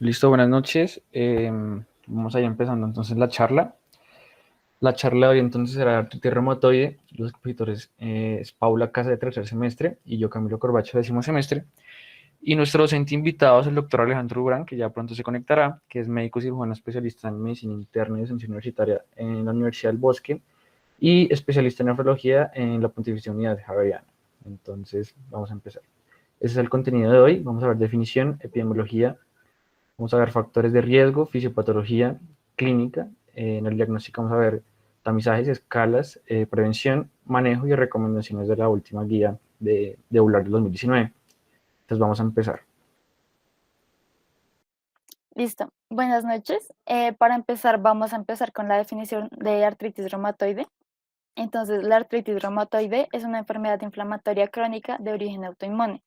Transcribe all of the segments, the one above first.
Listo, buenas noches. Vamos a ir empezando entonces la charla. La charla de hoy entonces será de artritis reumatoide. Los expositores es Paula Casa de tercer semestre y yo Camilo Corbacho de décimo semestre. Y nuestro docente invitado es el doctor Alejandro Durán, que ya pronto se conectará, que es médico cirujano especialista en medicina interna y docencia universitaria en la Universidad del Bosque y especialista en nefrología en la Pontificia Unidad Javeriana. Entonces, vamos a empezar. Ese es el contenido de hoy. Vamos a ver definición, epidemiología. Vamos a ver factores de riesgo, fisiopatología clínica. En el diagnóstico vamos a ver tamizajes, escalas, prevención, manejo y recomendaciones de la última guía de EULAR del 2019. Entonces vamos a empezar. Listo. Buenas noches. Para empezar, vamos a empezar con la definición de artritis reumatoide. Entonces, la artritis reumatoide es una enfermedad inflamatoria crónica de origen autoinmune.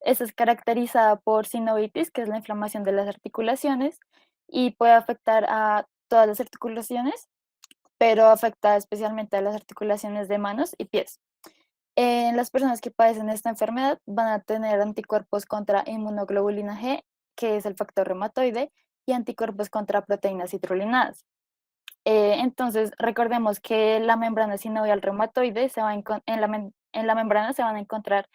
Esta es caracterizada por sinovitis, que es la inflamación de las articulaciones, y puede afectar a todas las articulaciones, pero afecta especialmente a las articulaciones de manos y pies. Las personas que padecen esta enfermedad van a tener anticuerpos contra inmunoglobulina G, que es el factor reumatoide, y anticuerpos contra proteínas citrulinadas. Entonces, recordemos que la membrana sinovial reumatoide en la membrana se van a encontrar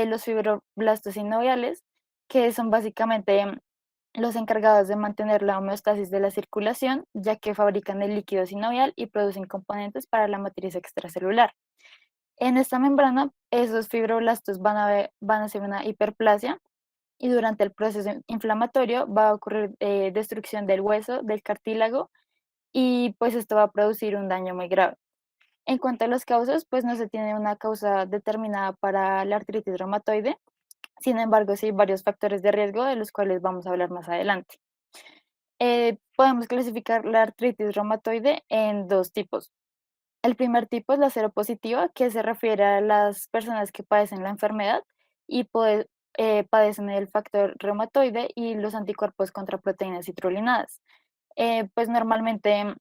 los fibroblastos sinoviales, que son básicamente los encargados de mantener la homeostasis de la circulación, ya que fabrican el líquido sinovial y producen componentes para la matriz extracelular. En esta membrana, esos fibroblastos van a hacer una hiperplasia y durante el proceso inflamatorio va a ocurrir destrucción del hueso, del cartílago, y pues esto va a producir un daño muy grave. En cuanto a las causas, pues no se tiene una causa determinada para la artritis reumatoide. Sin embargo, sí hay varios factores de riesgo de los cuales vamos a hablar más adelante. Podemos clasificar la artritis reumatoide en dos tipos. El primer tipo es la seropositiva, que se refiere a las personas que padecen la enfermedad y padecen el factor reumatoide y los anticuerpos contra proteínas citrulinadas. Pues normalmente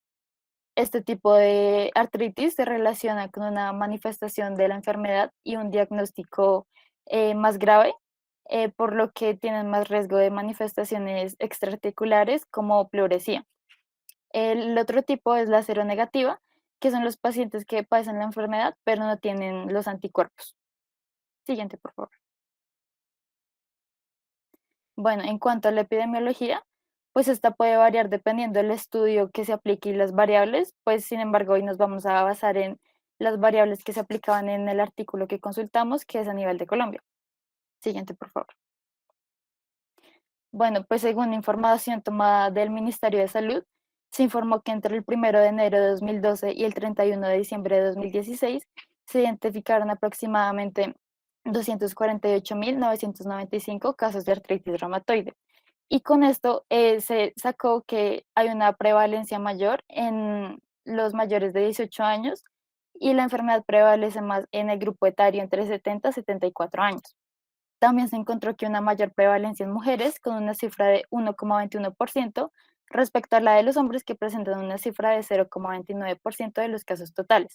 este tipo de artritis se relaciona con una manifestación de la enfermedad y un diagnóstico más grave, por lo que tienen más riesgo de manifestaciones extraarticulares como pleuresía. El otro tipo es la seronegativa, que son los pacientes que padecen la enfermedad pero no tienen los anticuerpos. Siguiente, por favor. Bueno, en cuanto a la epidemiología, pues esta puede variar dependiendo del estudio que se aplique y las variables, pues sin embargo hoy nos vamos a basar en las variables que se aplicaban en el artículo que consultamos, que es a nivel de Colombia. Siguiente, por favor. Bueno, pues según información tomada del Ministerio de Salud, se informó que entre el 1 de enero de 2012 y el 31 de diciembre de 2016 se identificaron aproximadamente 248.995 casos de artritis reumatoide. Y con esto se sacó que hay una prevalencia mayor en los mayores de 18 años y la enfermedad prevalece más en el grupo etario entre 70 y 74 años. También se encontró que una mayor prevalencia en mujeres con una cifra de 1,21% respecto a la de los hombres que presentan una cifra de 0,29% de los casos totales.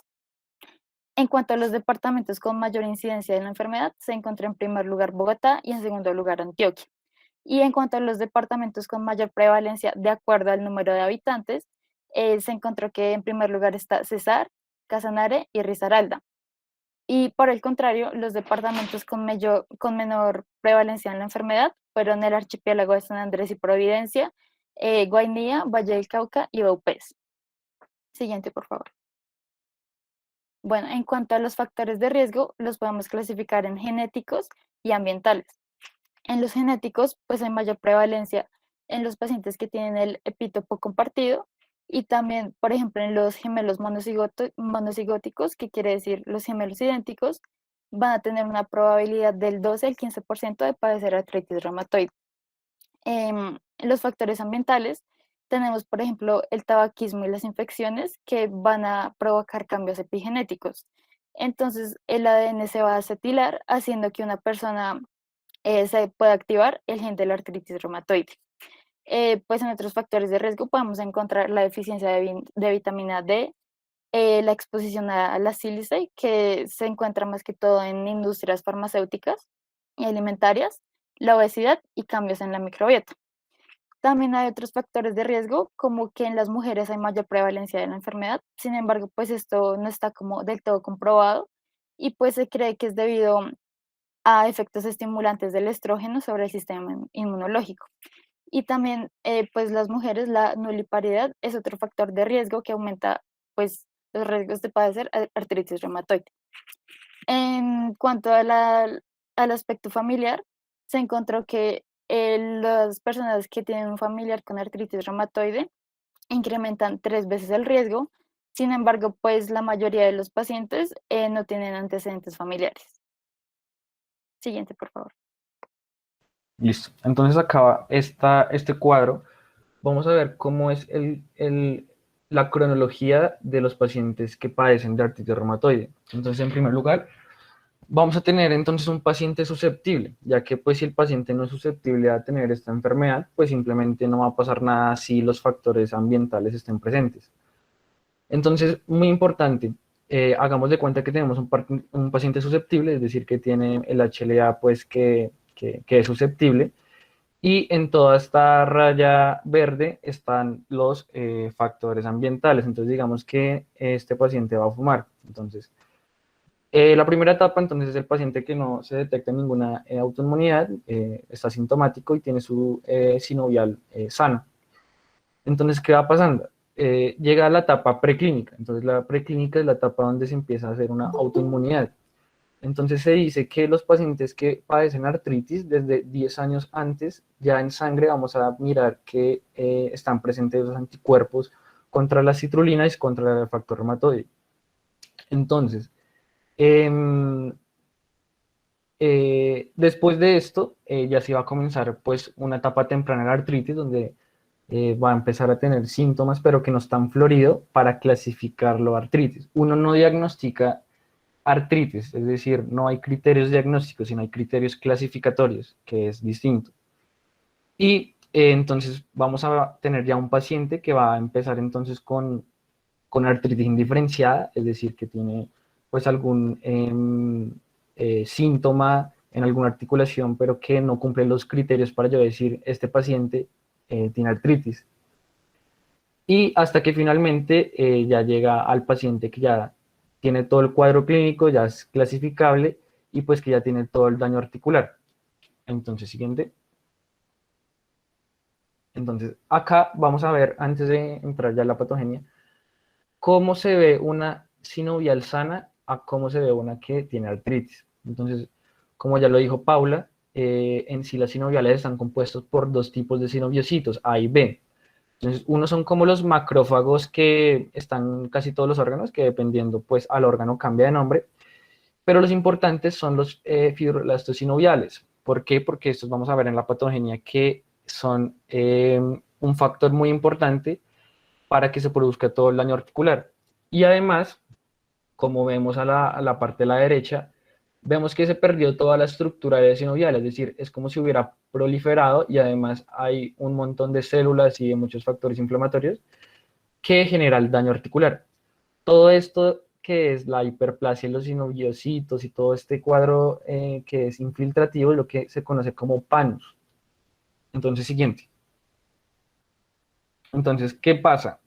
En cuanto a los departamentos con mayor incidencia de la enfermedad, se encuentra en primer lugar Bogotá y en segundo lugar Antioquia. Y en cuanto a los departamentos con mayor prevalencia de acuerdo al número de habitantes, se encontró que en primer lugar está Cesar, Casanare y Risaralda. Y por el contrario, los departamentos con menor prevalencia en la enfermedad fueron el archipiélago de San Andrés y Providencia, Guainía, Valle del Cauca y Vaupés. Siguiente, por favor. Bueno, en cuanto a los factores de riesgo, los podemos clasificar en genéticos y ambientales. En los genéticos, pues hay mayor prevalencia en los pacientes que tienen el epitopo compartido y también, por ejemplo, en los gemelos monocigóticos, que quiere decir los gemelos idénticos, van a tener una probabilidad del 12 al 15% de padecer artritis reumatoide. En los factores ambientales tenemos, por ejemplo, el tabaquismo y las infecciones que van a provocar cambios epigenéticos. Entonces, el ADN se va a acetilar, haciendo que una persona se puede activar el gen de la artritis reumatoide. Pues en otros factores de riesgo podemos encontrar la deficiencia de vitamina D, la exposición a la sílice, que se encuentra más que todo en industrias farmacéuticas y alimentarias, la obesidad y cambios en la microbiota. También hay otros factores de riesgo, como que en las mujeres hay mayor prevalencia de la enfermedad. Sin embargo, pues esto no está como del todo comprobado y pues se cree que es debido a efectos estimulantes del estrógeno sobre el sistema inmunológico. Y también, pues las mujeres, la nuliparidad es otro factor de riesgo que aumenta pues los riesgos de padecer artritis reumatoide. En cuanto al aspecto familiar, se encontró que las personas que tienen un familiar con artritis reumatoide incrementan 3 veces el riesgo. Sin embargo, pues la mayoría de los pacientes no tienen antecedentes familiares. Siguiente, por favor. Listo. Entonces acaba este cuadro. Vamos a ver cómo es la cronología de los pacientes que padecen de artritis reumatoide. Entonces, en primer lugar, vamos a tener entonces un paciente susceptible, ya que pues si el paciente no es susceptible a tener esta enfermedad, pues simplemente no va a pasar nada si los factores ambientales estén presentes. Entonces, muy importante, hagamos de cuenta que tenemos un paciente susceptible, es decir, que tiene el HLA pues que es susceptible, y en toda esta raya verde están los factores ambientales. Entonces, digamos que este paciente va a fumar. Entonces, la primera etapa, entonces, es el paciente que no se detecta ninguna autoinmunidad, está sintomático y tiene su sinovial sano. Entonces, ¿qué va pasando? Llega a la etapa preclínica. Entonces, la preclínica es la etapa donde se empieza a hacer una autoinmunidad. Entonces se dice que los pacientes que padecen artritis desde 10 años antes, ya en sangre vamos a mirar que están presentes los anticuerpos contra la citrulina y contra el factor reumatoide. Entonces, eh, después de esto, ya se va a comenzar pues una etapa temprana de la artritis donde va a empezar a tener síntomas, pero que no están floridos para clasificarlo a artritis. Uno no diagnostica artritis, es decir, no hay criterios diagnósticos, sino hay criterios clasificatorios, que es distinto. Y entonces vamos a tener ya un paciente que va a empezar entonces con artritis indiferenciada, es decir, que tiene pues algún síntoma en alguna articulación, pero que no cumple los criterios para yo decir, este paciente tiene artritis. Y hasta que finalmente ya llega al paciente que ya tiene todo el cuadro clínico, ya es clasificable y pues que ya tiene todo el daño articular. Entonces, siguiente. Entonces, acá vamos a ver, antes de entrar ya a la patogenia, cómo se ve una sinovial sana a cómo se ve una que tiene artritis. Entonces, como ya lo dijo Paula, en sí las sinoviales están compuestos por dos tipos de sinoviocitos, A y B. Entonces, unos son como los macrófagos que están en casi todos los órganos, que dependiendo pues al órgano cambia de nombre, pero los importantes son los fibroblastos sinoviales. ¿Por qué? Porque estos vamos a ver en la patogenia que son un factor muy importante para que se produzca todo el daño articular. Y además, como vemos a la parte de la derecha, vemos que se perdió toda la estructura de sinovial, es decir, es como si hubiera proliferado y además hay un montón de células y de muchos factores inflamatorios que genera el daño articular. Todo esto que es la hiperplasia de los sinoviocitos y todo este cuadro que es infiltrativo es lo que se conoce como PANUS. Entonces, siguiente. Entonces, ¿qué pasa?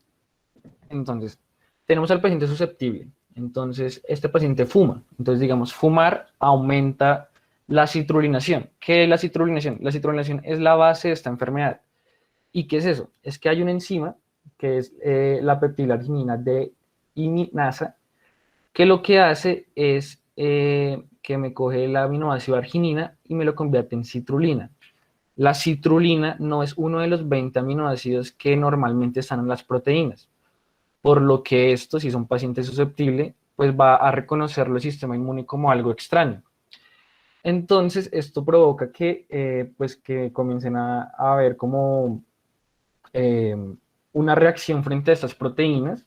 Entonces, tenemos al paciente susceptible. Entonces, este paciente fuma. Entonces, digamos, fumar aumenta la citrulinación. ¿Qué es la citrulinación? La citrulinación es la base de esta enfermedad. ¿Y qué es eso? Es que hay una enzima, que es la peptilarginina de iminasa, que lo que hace es que me coge el aminoácido arginina y me lo convierte en citrulina. La citrulina no es uno de los 20 aminoácidos que normalmente están en las proteínas, por lo que esto, si es un paciente susceptible, pues va a reconocerlo el sistema inmune como algo extraño. Entonces, esto provoca pues que comiencen a ver como eh, una reacción frente a estas proteínas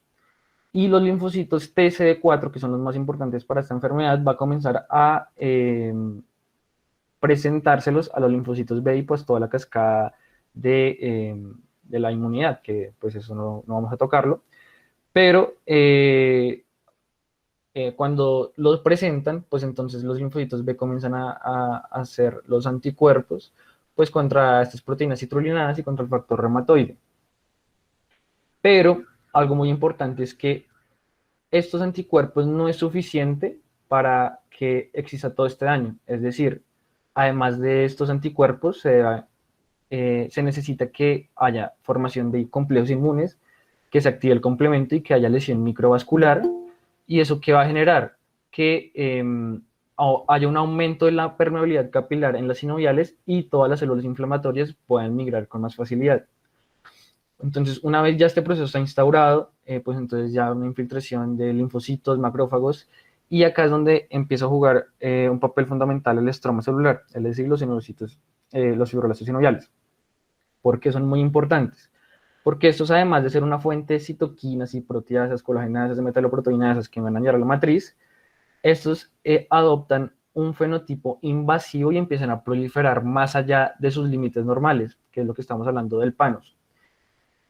y los linfocitos TCD4, que son los más importantes para esta enfermedad, va a comenzar a presentárselos a los linfocitos B y pues toda la cascada de la inmunidad, que pues eso no vamos a tocarlo, pero cuando los presentan, pues entonces los linfocitos B comienzan a hacer los anticuerpos, pues contra estas proteínas citrulinadas y contra el factor reumatoide. Pero algo muy importante es que estos anticuerpos no es suficiente para que exista todo este daño. Es decir, además de estos anticuerpos, se necesita que haya formación de complejos inmunes, que se active el complemento y que haya lesión microvascular. ¿Y eso qué va a generar? Que haya un aumento de la permeabilidad capilar en las sinoviales y todas las células inflamatorias puedan migrar con más facilidad. Entonces, una vez ya este proceso está instaurado, pues entonces ya una infiltración de linfocitos, macrófagos, y acá es donde empieza a jugar un papel fundamental el estroma celular, es decir, los sinocitos, los fibroblastos sinoviales. ¿Por qué son muy importantes? Porque estos, además de ser una fuente de citoquinas y proteasas, colagenasas, metaloproteinasas que van a dañar a la matriz, estos adoptan un fenotipo invasivo y empiezan a proliferar más allá de sus límites normales, que es lo que estamos hablando del panos.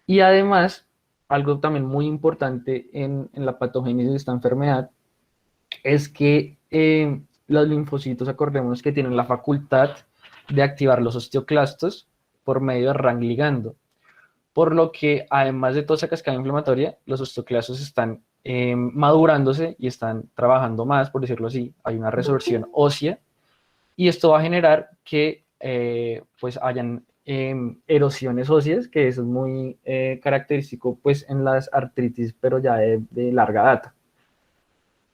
Y además, algo también muy importante en la patogénesis de esta enfermedad es que los linfocitos, acordémonos que tienen la facultad de activar los osteoclastos por medio de RANG ligando, por lo que además de toda esa cascada inflamatoria, los osteoclastos están madurándose y están trabajando más, por decirlo así, hay una resorción ósea, y esto va a generar que pues hayan erosiones óseas, que eso es muy característico pues en las artritis, pero ya de larga data.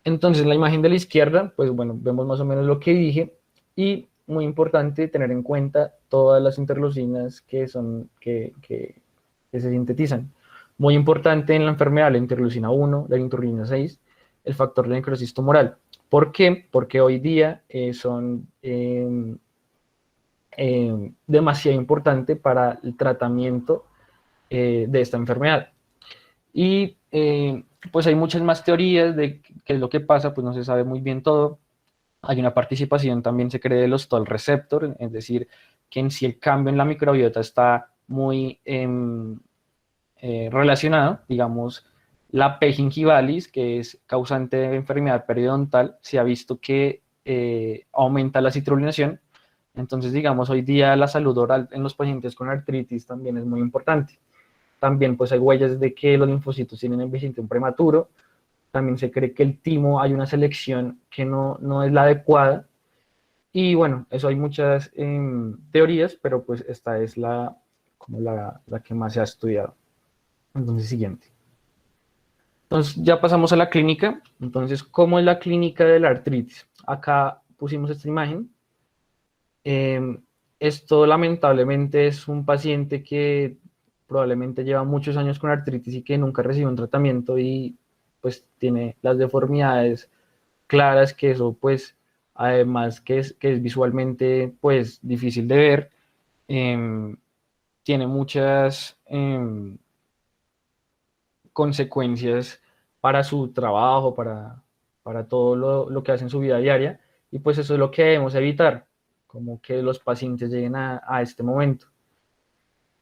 Entonces, la imagen de la izquierda, pues bueno, vemos más o menos lo que dije, y muy importante tener en cuenta todas las interleucinas que se sintetizan. Muy importante en la enfermedad, la interleucina 1, la interleucina 6, el factor de necrosis tumoral. ¿Por qué? Porque hoy día son demasiado importante para el tratamiento de esta enfermedad. Y pues hay muchas más teorías de qué es lo que pasa, pues no se sabe muy bien todo. Hay una participación, también se cree, de los toll receptor, es decir, que en sí el cambio en la microbiota está muy relacionado, digamos, la P. gingivalis, que es causante de enfermedad periodontal, se ha visto que aumenta la citrulinación. Entonces, digamos, hoy día la salud oral en los pacientes con artritis también es muy importante. También pues hay huellas de que los linfocitos tienen envejecimiento prematuro. También se cree que el timo hay una selección que no es la adecuada. Y bueno, eso hay muchas teorías, pero pues esta es como la que más se ha estudiado. Entonces, siguiente. Entonces, ya pasamos a la clínica. Entonces, ¿cómo es la clínica de la artritis? Acá pusimos esta imagen. Esto lamentablemente es un paciente que probablemente lleva muchos años con artritis y que nunca recibió un tratamiento y pues tiene las deformidades claras, que eso pues además que es visualmente pues difícil de ver, tiene muchas consecuencias para su trabajo, para todo lo que hace en su vida diaria, y pues eso es lo que debemos evitar, como que los pacientes lleguen a este momento.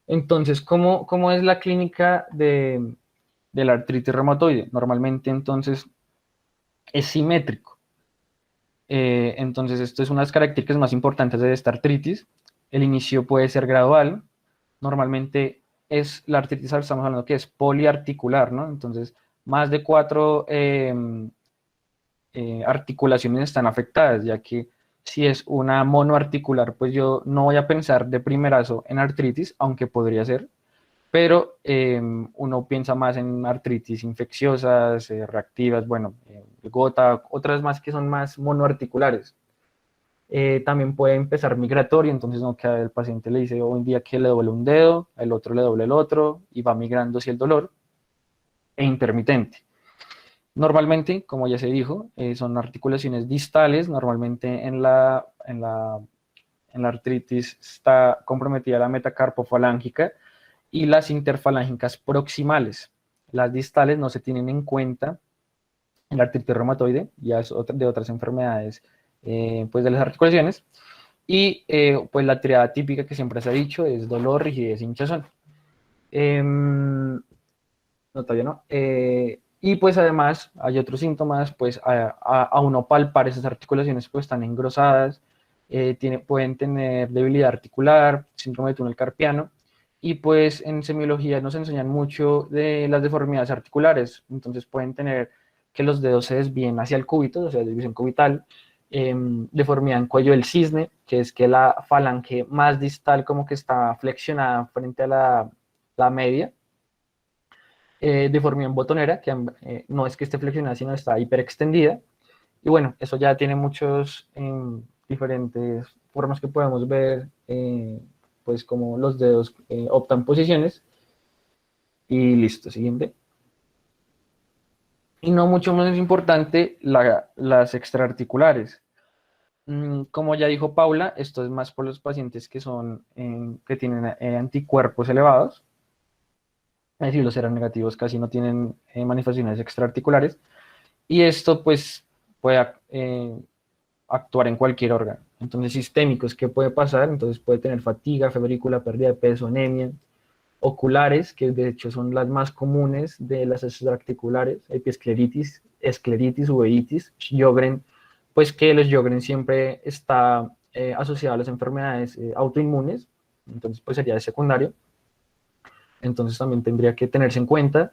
Entonces, ¿cómo es la clínica de la artritis reumatoide? Normalmente entonces es simétrico. Entonces, esto es una de las características más importantes de esta artritis. El inicio puede ser gradual. Normalmente es la artritis, estamos hablando que es poliarticular, ¿no? Entonces, más de 4 articulaciones están afectadas, ya que si es una monoarticular, pues yo no voy a pensar de primerazo en artritis, aunque podría ser, pero uno piensa más en artritis infecciosas, reactivas, bueno, gota, otras más que son más monoarticulares. También puede empezar migratorio, entonces no queda el paciente le dice hoy en día que le duele un dedo, el otro le duele el otro, y va migrando hacia el dolor, e intermitente. Normalmente, como ya se dijo, son articulaciones distales, normalmente en la artritis está comprometida la metacarpofalángica y las interfalángicas proximales. Las distales no se tienen en cuenta en la artritis reumatoide, ya es de otras enfermedades pues de las articulaciones. Y pues la triada típica que siempre se ha dicho es dolor, rigidez, hinchazón. No, todavía no. Y pues además hay otros síntomas, pues a uno palpar esas articulaciones pues están engrosadas, pueden tener debilidad articular, síndrome de túnel carpiano, y pues en semiología nos enseñan mucho de las deformidades articulares, entonces pueden tener que los dedos se desvíen hacia el cúbito, o sea, desviación cubital, deformidad en cuello del cisne, que es que la falange más distal como que está flexionada frente a la media, deformidad en botonera, que no es que esté flexionada, sino está hiperextendida, y bueno, eso ya tiene muchos diferentes formas que podemos ver, pues como los dedos optan posiciones, y listo, siguiente. Y no mucho menos importante, las extraarticulares. Como ya dijo Paula, esto es más por los pacientes que que tienen anticuerpos elevados, es decir, los seronegativos casi no tienen manifestaciones extraarticulares, y esto pues puede actuar en cualquier órgano. Entonces, sistémicos, ¿qué puede pasar? Entonces puede tener fatiga, febrícula, pérdida de peso, anemia. Oculares, que de hecho son las más comunes de las extraarticulares, epiescleritis, escleritis, uveitis, Sjögren, pues que los Sjögren siempre está asociado a las enfermedades autoinmunes, entonces pues sería de secundario, entonces también tendría que tenerse en cuenta.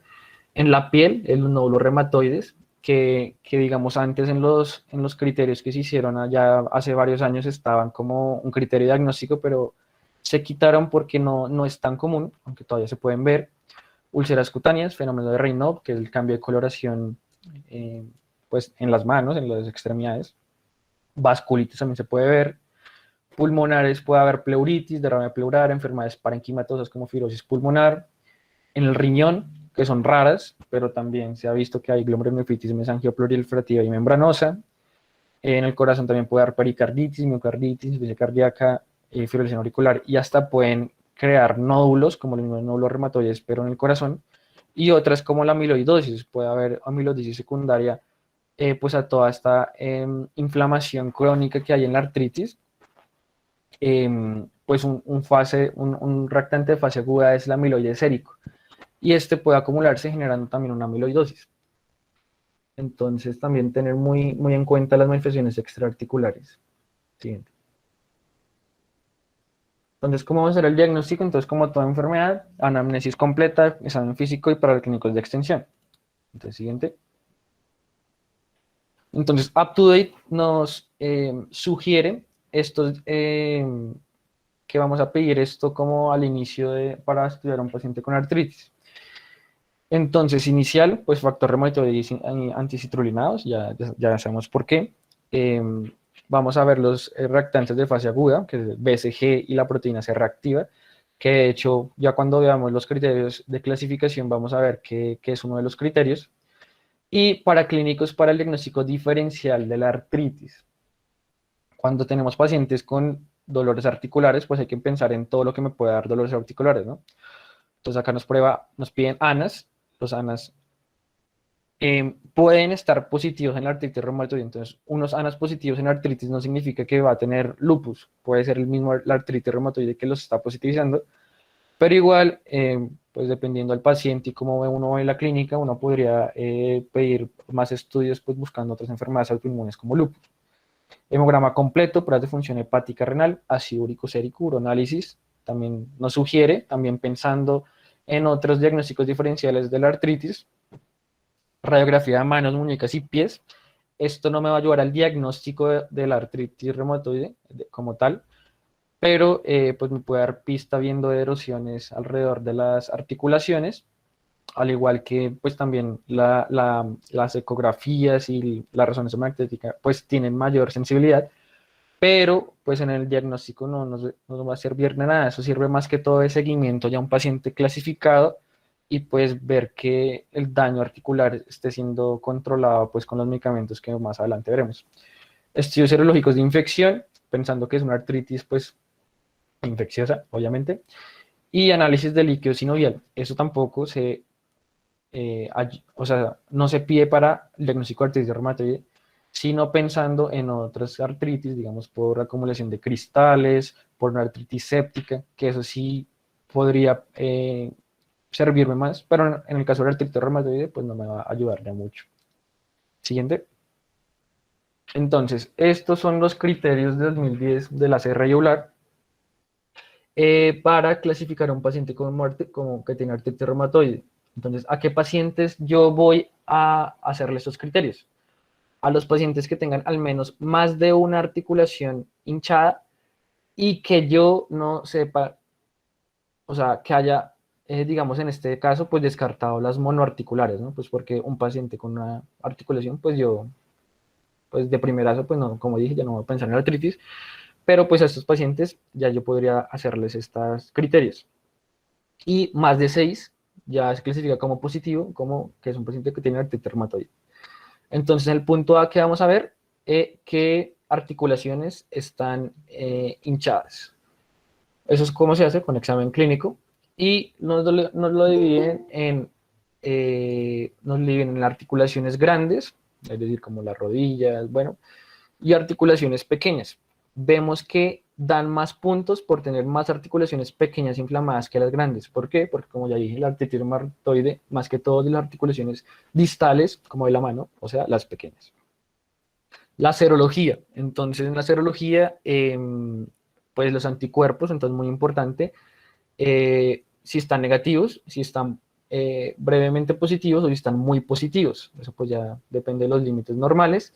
En la piel, el nódulo reumatoides, que digamos antes en los criterios que se hicieron allá hace varios años estaban como un criterio diagnóstico, pero se quitaron porque no es tan común, aunque todavía se pueden ver. Úlceras cutáneas, fenómeno de Raynaud, que es el cambio de coloración pues en las manos, en las extremidades. Vasculitis también se puede ver. Pulmonares puede haber pleuritis, derrame pleural, enfermedades parenquimatosas como fibrosis pulmonar. En el riñón, que son raras, pero también se ha visto que hay glomerulonefritis mesangioplurifrativa y membranosa. En el corazón también puede haber pericarditis, miocarditis, insuficiencia cardíaca, fibrilación auricular, y hasta pueden crear nódulos, como los nódulos reumatoides, pero en el corazón, y otras como la amiloidosis, puede haber amiloidosis secundaria, pues a toda esta inflamación crónica que hay en la artritis. Pues un reactante de fase aguda es el amiloide sérico, y este puede acumularse generando también una amiloidosis. Entonces también tener muy en cuenta las manifestaciones extraarticulares. Siguiente. Entonces, ¿cómo va a ser el diagnóstico? Entonces, como toda enfermedad, anamnesis completa, examen físico y paraclínicos de extensión. Entonces, siguiente. Entonces, UpToDate nos sugiere estos, que vamos a pedir esto como al inicio para estudiar a un paciente con artritis. Entonces, inicial, pues factor reumatoide anticitrulinados, ya sabemos por qué. Vamos a ver los reactantes de fase aguda, que es el BCG y la proteína C reactiva, que de hecho, ya cuando veamos los criterios de clasificación, vamos a ver que es uno de los criterios. Y para clínicos para el diagnóstico diferencial de la artritis. Cuando tenemos pacientes con dolores articulares, pues hay que pensar en todo lo que me puede dar dolores articulares, ¿no? Entonces acá nos piden ANAS. Los ANAS pueden estar positivos en la artritis reumatoide. Entonces, unos ANAS positivos en artritis no significa que va a tener lupus. Puede ser el mismo la artritis reumatoide que los está positivizando. Pero igual, pues dependiendo del paciente y cómo uno ve en la clínica, uno podría pedir más estudios pues buscando otras enfermedades autoinmunes como lupus. Hemograma completo, pruebas de función hepática renal, ácido úrico sérico, uroanálisis, también nos sugiere, también pensando en otros diagnósticos diferenciales de la artritis, radiografía de manos, muñecas y pies. Esto no me va a ayudar al diagnóstico de la artritis reumatoide como tal, pero pues me puede dar pista viendo erosiones alrededor de las articulaciones, al igual que pues también las ecografías y la resonancia magnética pues tienen mayor sensibilidad, pero pues en el diagnóstico no nos va a servir de nada, eso sirve más que todo de seguimiento ya a un paciente clasificado y pues ver que el daño articular esté siendo controlado pues con los medicamentos que más adelante veremos. Estudios serológicos de infección, pensando que es una artritis pues infecciosa, obviamente, y análisis de líquido sinovial. Eso tampoco o sea, no se pide para el diagnóstico de artritis reumatoide, sino pensando en otras artritis, digamos, por acumulación de cristales, por una artritis séptica, que eso sí podría servirme más, pero en el caso de la artritis reumatoide, pues no me va a ayudar ya mucho. Siguiente. Entonces, estos son los criterios de 2010 de la C regular para clasificar a un paciente como que tiene artritis reumatoide. Entonces, ¿a qué pacientes yo voy a hacerle estos criterios? A los pacientes que tengan al menos más de una articulación hinchada y que yo no sepa, o sea, que haya, digamos en este caso, pues descartado las monoarticulares, ¿no? Pues porque un paciente con una articulación, pues yo, pues de primerazo, pues no, como dije, ya no voy a pensar en artritis, pero pues a estos pacientes ya yo podría hacerles estos criterios. Y más de 6 ya se clasifica como positivo, como que es un paciente que tiene artritis reumatoide. Entonces, en el punto A que vamos a ver, qué articulaciones están hinchadas. Eso es cómo se hace con examen clínico y nos lo dividen nos dividen en articulaciones grandes, es decir, como las rodillas, bueno, y articulaciones pequeñas. Vemos que dan más puntos por tener más articulaciones pequeñas inflamadas que las grandes. ¿Por qué? Porque como ya dije, la artritis reumatoide, más que todo de las articulaciones distales, como de la mano, o sea, las pequeñas. La serología. Entonces, en la serología, pues los anticuerpos, entonces muy importante, si están negativos, si están brevemente positivos o si están muy positivos. Eso pues ya depende de los límites normales.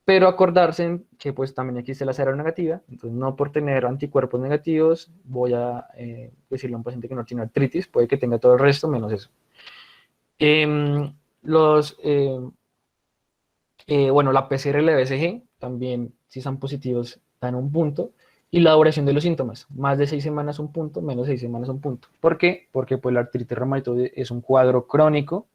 Pero acordarse que pues también existe la seronegativa, entonces no por tener anticuerpos negativos voy a decirle a un paciente que no tiene artritis, puede que tenga todo el resto menos eso. Eh, los, eh, bueno, la PCR y la BCG también, si están positivos, dan un punto. Y la duración de los síntomas, más de 6 semanas un punto, menos de 6 semanas un punto. ¿Por qué? Porque pues, la artritis reumatoide es un cuadro crónico,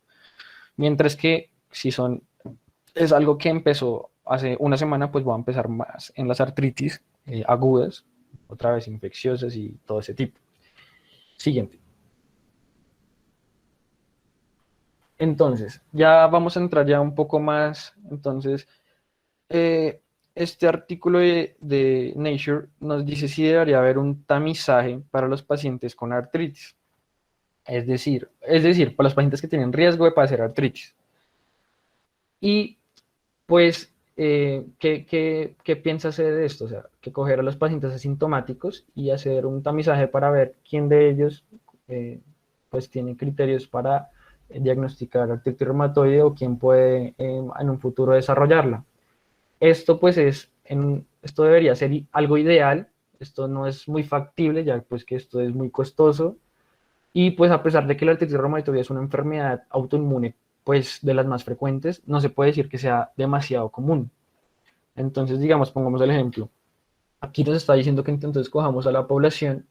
mientras que si es algo que empezó hace una semana, pues voy a empezar más en las artritis agudas, otra vez infecciosas y todo ese tipo. Siguiente. Entonces, ya vamos a entrar ya un poco más. Entonces, eh, este artículo de Nature nos dice si debería haber un tamizaje para los pacientes con artritis. Es decir, para los pacientes que tienen riesgo de padecer artritis. Y pues, ¿qué piensa hacer de esto? O sea, que coger a los pacientes asintomáticos y hacer un tamizaje para ver quién de ellos pues tiene criterios para diagnosticar artritis reumatoide o quién puede en un futuro desarrollarla. Esto pues esto debería ser algo ideal, esto no es muy factible ya pues que esto es muy costoso y pues a pesar de que la artritis reumatoide es una enfermedad autoinmune pues de las más frecuentes, no se puede decir que sea demasiado común. Entonces, digamos, pongamos el ejemplo. Aquí nos está diciendo que entonces cojamos a la población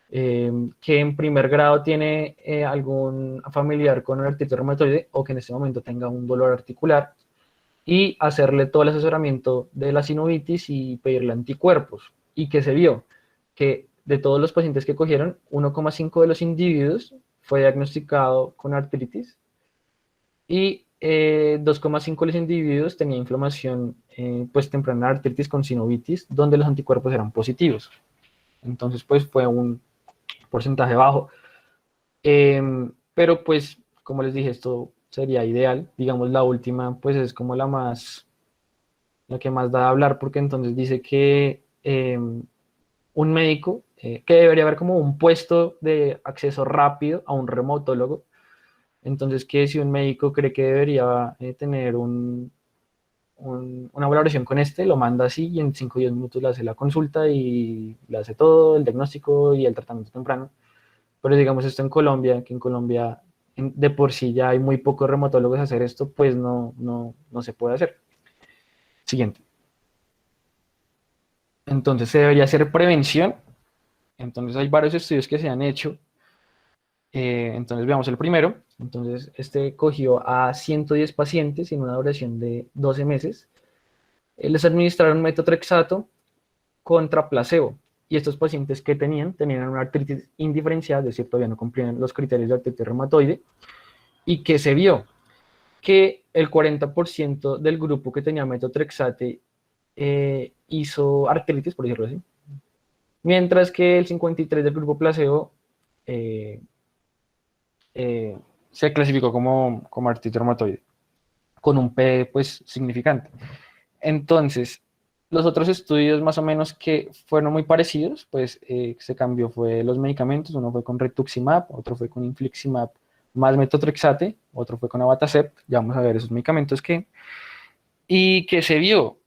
que en primer grado tiene algún familiar con artritis reumatoide o que en este momento tenga un dolor articular y hacerle todo el asesoramiento de la sinovitis y pedirle anticuerpos. ¿Y qué se vio? Que de todos los pacientes que cogieron, 1,5 de los individuos fue diagnosticado con artritis y 2,5 de los individuos tenía inflamación pues temprana de artritis con sinovitis, donde los anticuerpos eran positivos. Entonces, pues fue un porcentaje bajo. Pero pues, como les dije, esto sería ideal. Digamos, la última, pues es como la que más da a hablar, porque entonces dice que un médico, que debería haber como un puesto de acceso rápido a un reumatólogo. Entonces, que si un médico cree que debería tener una valoración con este, lo manda así y en 5 o 10 minutos le hace la consulta y le hace todo, el diagnóstico y el tratamiento temprano. Pero digamos esto en Colombia, que en Colombia de por sí ya hay muy pocos reumatólogos a hacer esto, pues no se puede hacer. Siguiente. Entonces se debería hacer prevención. Entonces hay varios estudios que se han hecho. Entonces veamos el primero. Entonces este cogió a 110 pacientes en una duración de 12 meses. Les administraron metotrexato contra placebo. Y estos pacientes que tenían una artritis indiferenciada, es decir, todavía no cumplían los criterios de artritis reumatoide. ¿Y que se vio? Que el 40% del grupo que tenía metotrexate hizo artritis, por decirlo así, mientras que el 53% del grupo placebo eh, se clasificó como artritis reumatoide, con un P pues significante. Entonces, los otros estudios más o menos que fueron muy parecidos, pues se cambió fue los medicamentos, uno fue con rituximab, otro fue con infliximab más metotrexate, otro fue con abatacept, ya vamos a ver esos medicamentos y que se vio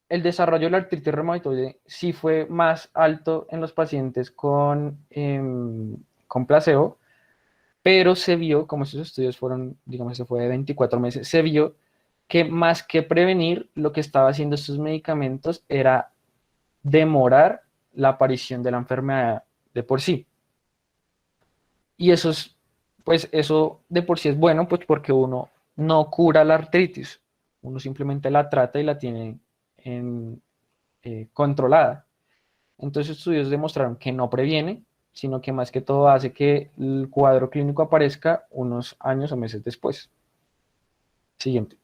el desarrollo de la artritis reumatoide sí fue más alto en los pacientes con placebo, pero se vio, como esos estudios fueron, digamos, se fue de 24 meses, se vio que más que prevenir, lo que estaba haciendo estos medicamentos era demorar la aparición de la enfermedad de por sí. Y eso es, pues eso de por sí es bueno, pues porque uno no cura la artritis, uno simplemente la trata y la tiene en, controlada. Entonces estudios demostraron que no previene, sino que más que todo hace que el cuadro clínico aparezca unos años o meses después. Siguiente.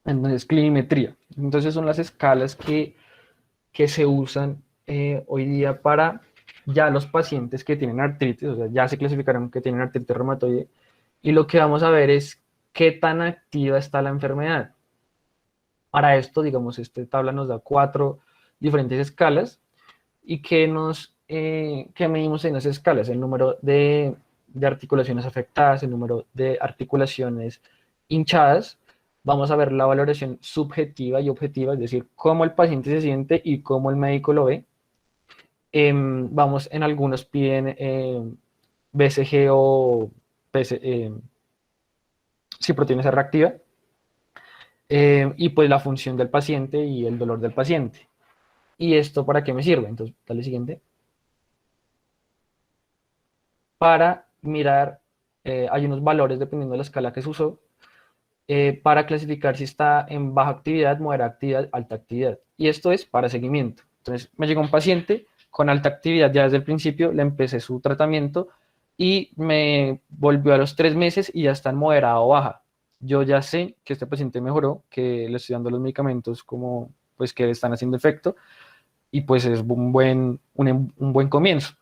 Entonces, clinimetría. Entonces son las escalas que se usan hoy día para ya los pacientes que tienen artritis, o sea, ya se clasificaron que tienen artritis reumatoide, y lo que vamos a ver es qué tan activa está la enfermedad. Para esto, digamos, esta tabla nos da 4 diferentes escalas y que medimos en esas escalas, el número de articulaciones afectadas, el número de articulaciones hinchadas. Vamos a ver la valoración subjetiva y objetiva, es decir, cómo el paciente se siente y cómo el médico lo ve. Vamos, en algunos piden BCG o PC, sí, proteína C reactiva, y pues la función del paciente y el dolor del paciente. ¿Y esto para qué me sirve? Entonces, dale siguiente. Para mirar, hay unos valores dependiendo de la escala que se usó, para clasificar si está en baja actividad, moderada actividad, alta actividad. Y esto es para seguimiento. Entonces, me llegó un paciente con alta actividad ya desde el principio, le empecé su tratamiento y me volvió a los 3 meses y ya está en moderada o baja. Yo ya sé que este paciente mejoró, que le estoy dando los medicamentos como pues que le están haciendo efecto y pues es un buen comienzo.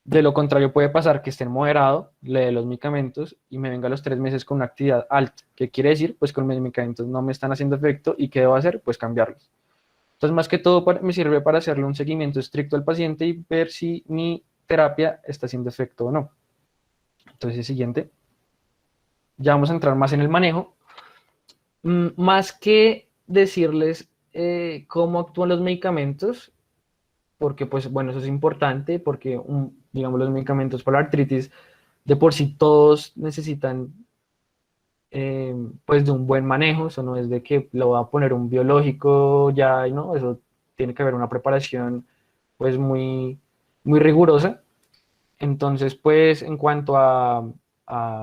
De lo contrario, puede pasar que esté en moderado, le dé los medicamentos y me venga a los 3 meses con una actividad alta. ¿Qué quiere decir? Pues con mis medicamentos no me están haciendo efecto y ¿qué debo hacer? Pues cambiarlos. Entonces, más que todo, me sirve para hacerle un seguimiento estricto al paciente y ver si mi terapia está haciendo efecto o no. Entonces, siguiente. Ya vamos a entrar más en el manejo. Más que decirles cómo actúan los medicamentos, porque pues bueno, eso es importante, porque digamos los medicamentos para la artritis de por sí todos necesitan pues de un buen manejo, eso no es de que lo va a poner un biológico ya, no, eso tiene que haber una preparación pues muy rigurosa. Entonces pues en cuanto a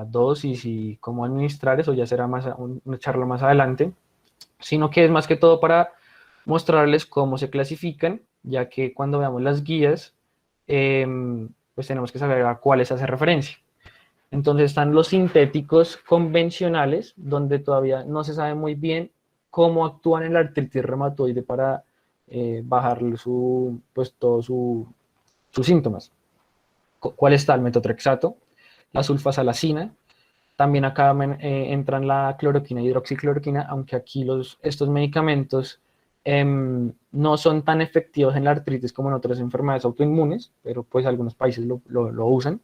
dosis y cómo administrar, eso ya será más una charla más adelante, sino que es más que todo para mostrarles cómo se clasifican, ya que cuando veamos las guías, pues tenemos que saber a cuáles hace referencia. Entonces están los sintéticos convencionales, donde todavía no se sabe muy bien cómo actúan en la artritis reumatoide para bajar pues, todos sus síntomas. ¿Cuál está? El metotrexato, la sulfasalacina, también acá entran la cloroquina y hidroxicloroquina, aunque aquí estos medicamentos no son tan efectivos en la artritis como en otras enfermedades autoinmunes, pero pues algunos países lo usan.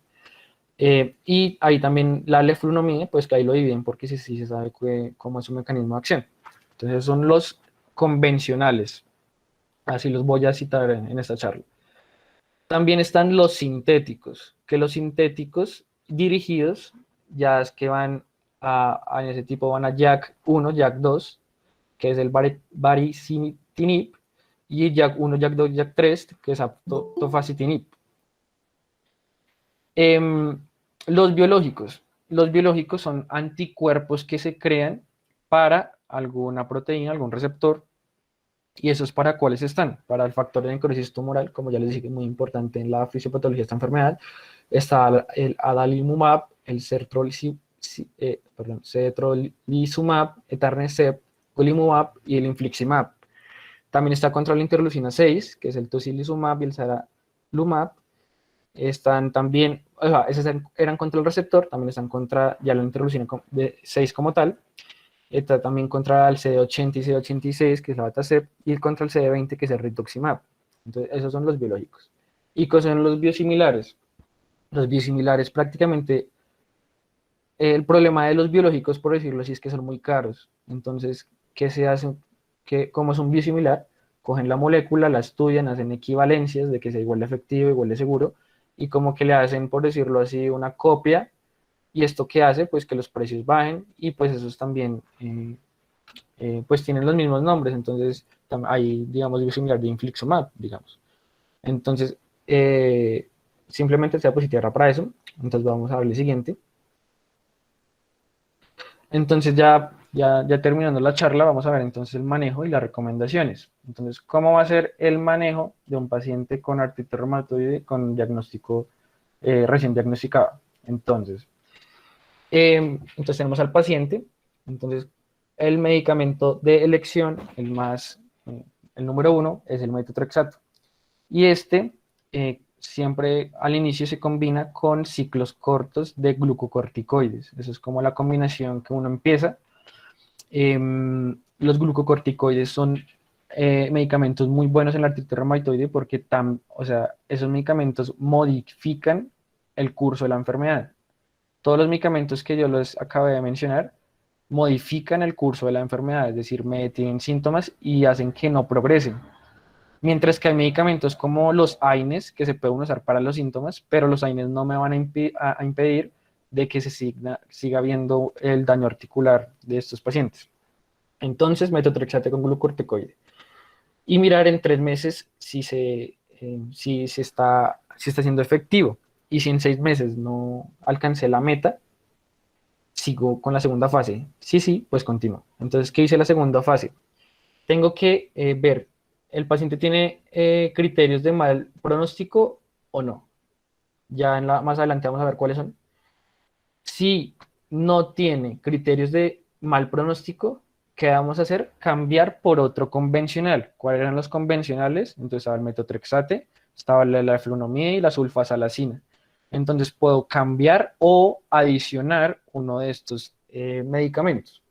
Y ahí también la leflunomide, pues que ahí lo dividen porque sí se sabe cómo es su mecanismo de acción. Entonces son los convencionales, así los voy a citar en esta charla. También están los sintéticos, que los sintéticos dirigidos, ya es que van en ese tipo, van a JAK1, JAK2, que es el baricitinib, y JAK1, JAK2, JAK3, que es tofacitinib. Los biológicos son anticuerpos que se crean para alguna proteína, algún receptor, y esos para cuáles están, para el factor de necrosis tumoral, como ya les dije, muy importante en la fisiopatología de esta enfermedad, está el adalimumab, el cetrolizumab, etanercept, golimumab y el infliximab. También está contra la interleucina 6, que es el tocilizumab y el saralimumab. Están también, esos eran contra el receptor, también están contra ya la interleucina 6 como tal. Está también contra el CD80 y CD86, que es la Batacep, y contra el CD20, que es el rituximab. Entonces, esos son los biológicos. ¿Y qué son los biosimilares? Los biosimilares prácticamente, el problema de los biológicos, por decirlo así, es que son muy caros. Entonces, ¿qué se hace? Como es un biosimilar, cogen la molécula, la estudian, hacen equivalencias de que sea igual de efectivo, igual de seguro, y como que le hacen, por decirlo así, una copia. ¿Y esto qué hace? Pues que los precios bajen, y pues esos también pues tienen los mismos nombres. Entonces hay, digamos, biosimilar de infliximab, digamos. Entonces, eh, simplemente se positivará para eso. Entonces vamos a ver el siguiente. Entonces ya terminando la charla, vamos a ver entonces el manejo y las recomendaciones. Entonces, ¿cómo va a ser el manejo de un paciente con artritis reumatoide con diagnóstico recién diagnosticado? Entonces tenemos al paciente. Entonces, el medicamento de elección, el número uno, es el metotrexato. Y siempre al inicio se combina con ciclos cortos de glucocorticoides. Eso es como la combinación que uno empieza. Los glucocorticoides son medicamentos muy buenos en la artritis reumatoide porque o sea, esos medicamentos modifican el curso de la enfermedad. Todos los medicamentos que yo les acabé de mencionar modifican el curso de la enfermedad, es decir, me detienen síntomas y hacen que no progresen. Mientras que hay medicamentos como los AINES que se pueden usar para los síntomas, pero los AINES no me van a impedir de que siga habiendo el daño articular de estos pacientes. Entonces, metotrexate con glucorticoide. Y mirar en 3 meses si está siendo efectivo. Y si en 6 meses no alcancé la meta, sigo con la segunda fase. Sí, pues continúo. Entonces, ¿qué hice la segunda fase? Tengo que ver, ¿el paciente tiene criterios de mal pronóstico o no? Ya más adelante vamos a ver cuáles son. Si no tiene criterios de mal pronóstico, ¿qué vamos a hacer? Cambiar por otro convencional. ¿Cuáles eran los convencionales? Entonces estaba el metotrexate, estaba la flunomida y la sulfasalacina. Entonces puedo cambiar o adicionar uno de estos medicamentos.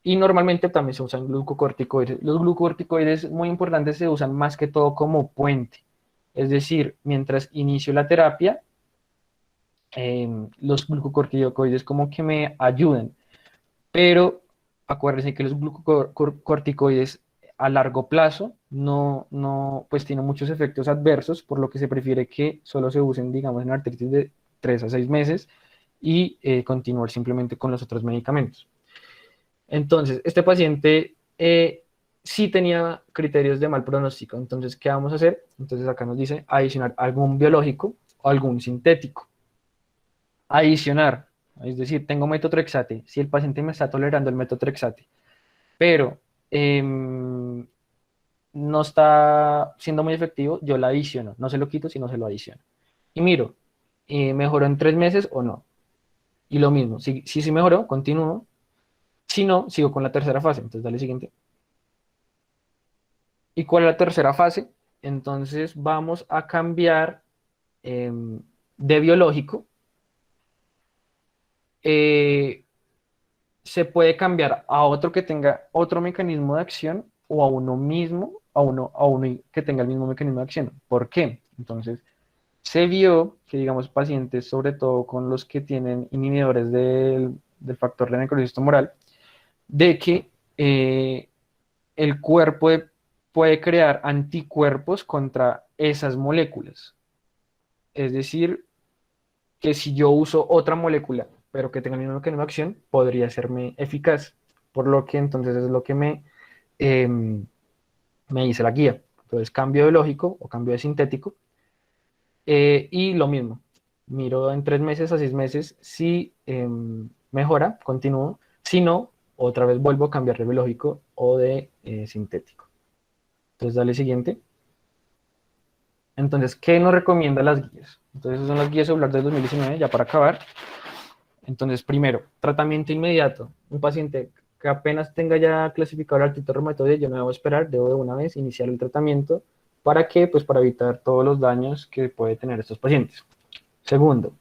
Y normalmente también se usan glucocorticoides. Los glucocorticoides, muy importantes, se usan más que todo como puente. Es decir, mientras inicio la terapia, los glucocorticoides como que me ayudan. Pero acuérdense que los glucocorticoides a largo plazo pues tienen muchos efectos adversos, por lo que se prefiere que solo se usen, digamos, en artritis de 3 a 6 meses y continuar simplemente con los otros medicamentos. Entonces, este paciente sí tenía criterios de mal pronóstico. Entonces, ¿qué vamos a hacer? Entonces, acá nos dice adicionar algún biológico o algún sintético. Adicionar, es decir, tengo metotrexate. Si el paciente me está tolerando el metotrexate, pero no está siendo muy efectivo, yo la adiciono. No se lo quito, sino se lo adiciono. Y miro, ¿mejoró en 3 meses o no? Y lo mismo, si mejoró, continúo. Si no, sigo con la tercera fase. Entonces, dale siguiente. ¿Y cuál es la tercera fase? Entonces vamos a cambiar de biológico. Eh, Se puede cambiar a otro que tenga otro mecanismo de acción o a uno mismo, a uno que tenga el mismo mecanismo de acción. ¿Por qué? Entonces, se vio que, digamos, pacientes, sobre todo con los que tienen inhibidores del factor de necrosis tumoral, de que el cuerpo puede crear anticuerpos contra esas moléculas. Es decir, que si yo uso otra molécula, pero que tenga el mismo mecanismo de acción, podría serme eficaz. Por lo que entonces es lo que me dice la guía. Entonces, cambio de biológico o cambio de sintético. Y lo mismo, miro en 3 meses a 6 meses si mejora, continúo. Si no, otra vez vuelvo a cambiar de biológico o de sintético. Entonces, dale siguiente. Entonces, ¿qué nos recomienda las guías? Entonces, esas son las guías celulares del 2019, ya para acabar. Entonces, primero, tratamiento inmediato. Un paciente que apenas tenga ya clasificado el artritis reumatoide, yo no debo esperar, debo de una vez iniciar el tratamiento. ¿Para qué? Pues para evitar todos los daños que puede tener estos pacientes. Segundo,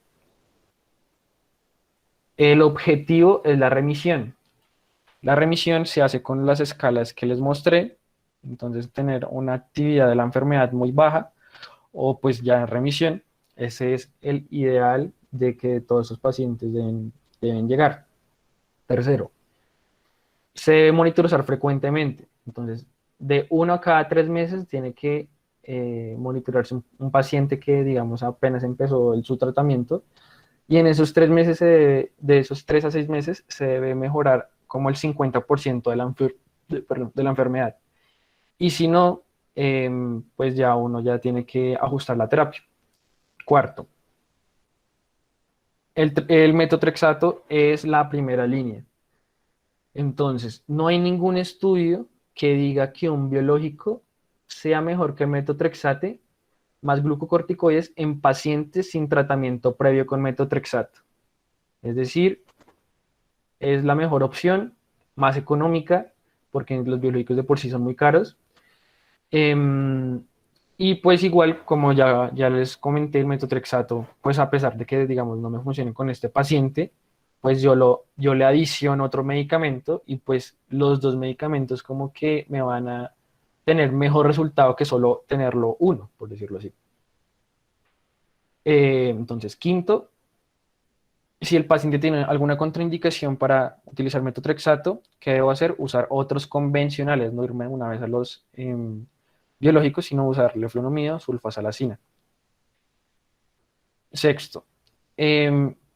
el objetivo es la remisión. La remisión se hace con las escalas que les mostré, entonces tener una actividad de la enfermedad muy baja o pues ya en remisión, ese es el ideal de que todos esos pacientes deben llegar. Tercero, se debe monitorizar frecuentemente, entonces de 1 a cada 3 meses tiene que monitorarse un paciente que digamos apenas empezó su tratamiento y en esos 3 meses, de esos 3 a 6 meses, se debe mejorar como el 50% perdón, de la enfermedad. Y si no, pues ya uno ya tiene que ajustar la terapia. Cuarto, el metotrexato es la primera línea. Entonces, no hay ningún estudio que diga que un biológico sea mejor que el metotrexate más glucocorticoides en pacientes sin tratamiento previo con metotrexato. Es decir, es la mejor opción, más económica, porque los biológicos de por sí son muy caros. Em, y pues igual, como ya les comenté, el metotrexato, pues a pesar de que, digamos, no me funcione con este paciente, pues yo le adiciono otro medicamento y pues los dos medicamentos como que me van a tener mejor resultado que solo tenerlo uno, por decirlo así. Entonces, quinto, si el paciente tiene alguna contraindicación para utilizar metotrexato, ¿qué debo hacer? Usar otros convencionales, no irme una vez a los biológicos, sino usar leflunomida o sulfasalacina. Sexto,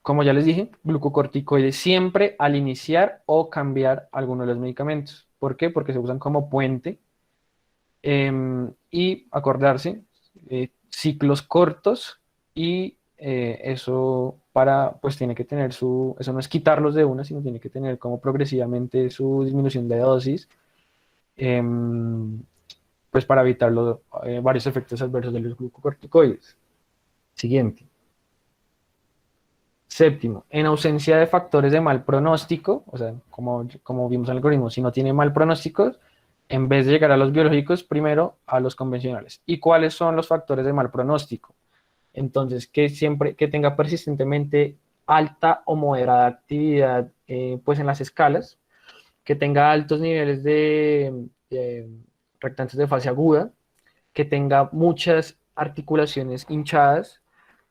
como ya les dije, glucocorticoides siempre al iniciar o cambiar alguno de los medicamentos. ¿Por qué? Porque se usan como puente y acordarse, ciclos cortos y eso pues tiene que tener eso no es quitarlos de una, sino tiene que tener como progresivamente su disminución de dosis, em, pues para evitar varios efectos adversos de los glucocorticoides. Siguiente. Séptimo, en ausencia de factores de mal pronóstico, o sea, como vimos en el algoritmo, si no tiene mal pronóstico, en vez de llegar a los biológicos, primero a los convencionales. ¿Y cuáles son los factores de mal pronóstico? Entonces, que tenga persistentemente alta o moderada actividad pues en las escalas, que tenga altos niveles de reactantes de fase aguda, que tenga muchas articulaciones hinchadas,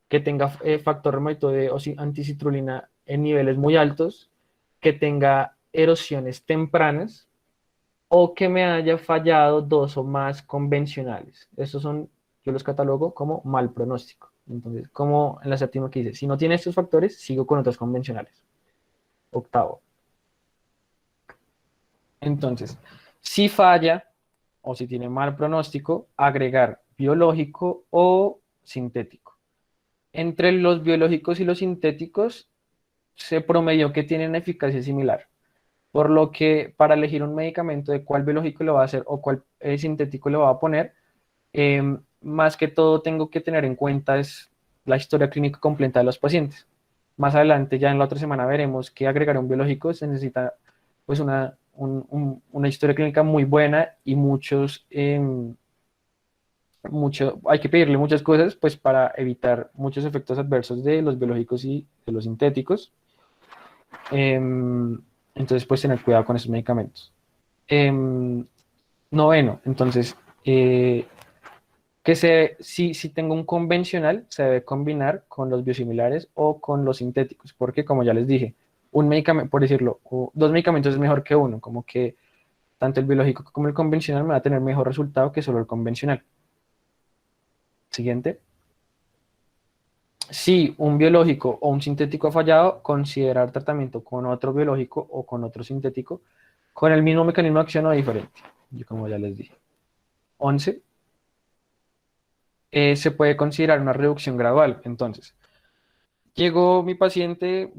que tenga factor reumatoide o anticitrulina en niveles muy altos, que tenga erosiones tempranas o que me haya fallado dos o más convencionales. Estos son, yo los catalogo como mal pronóstico. Entonces, como en la séptima que dice, si no tiene estos factores, sigo con otros convencionales. Octavo. Entonces, si falla o si tiene mal pronóstico, agregar biológico o sintético. Entre los biológicos y los sintéticos se promedió que tienen eficacia similar, por lo que para elegir un medicamento de cuál biológico le va a hacer o cuál sintético le va a poner, más que todo tengo que tener en cuenta es la historia clínica completa de los pacientes. Más adelante, ya en la otra semana, veremos que agregar un biológico se necesita pues una historia clínica muy buena y hay que pedirle muchas cosas pues para evitar muchos efectos adversos de los biológicos y de los sintéticos. Entonces, pues tener cuidado con esos medicamentos. Noveno, entonces, si tengo un convencional, se debe combinar con los biosimilares o con los sintéticos, porque como ya les dije, un medicamento, por decirlo, dos medicamentos es mejor que uno, como que tanto el biológico como el convencional me va a tener mejor resultado que solo el convencional. Siguiente. Si un biológico o un sintético ha fallado, considerar tratamiento con otro biológico o con otro sintético con el mismo mecanismo de acción o diferente, como ya les dije. 11. Se puede considerar una reducción gradual. Entonces, llegó mi paciente,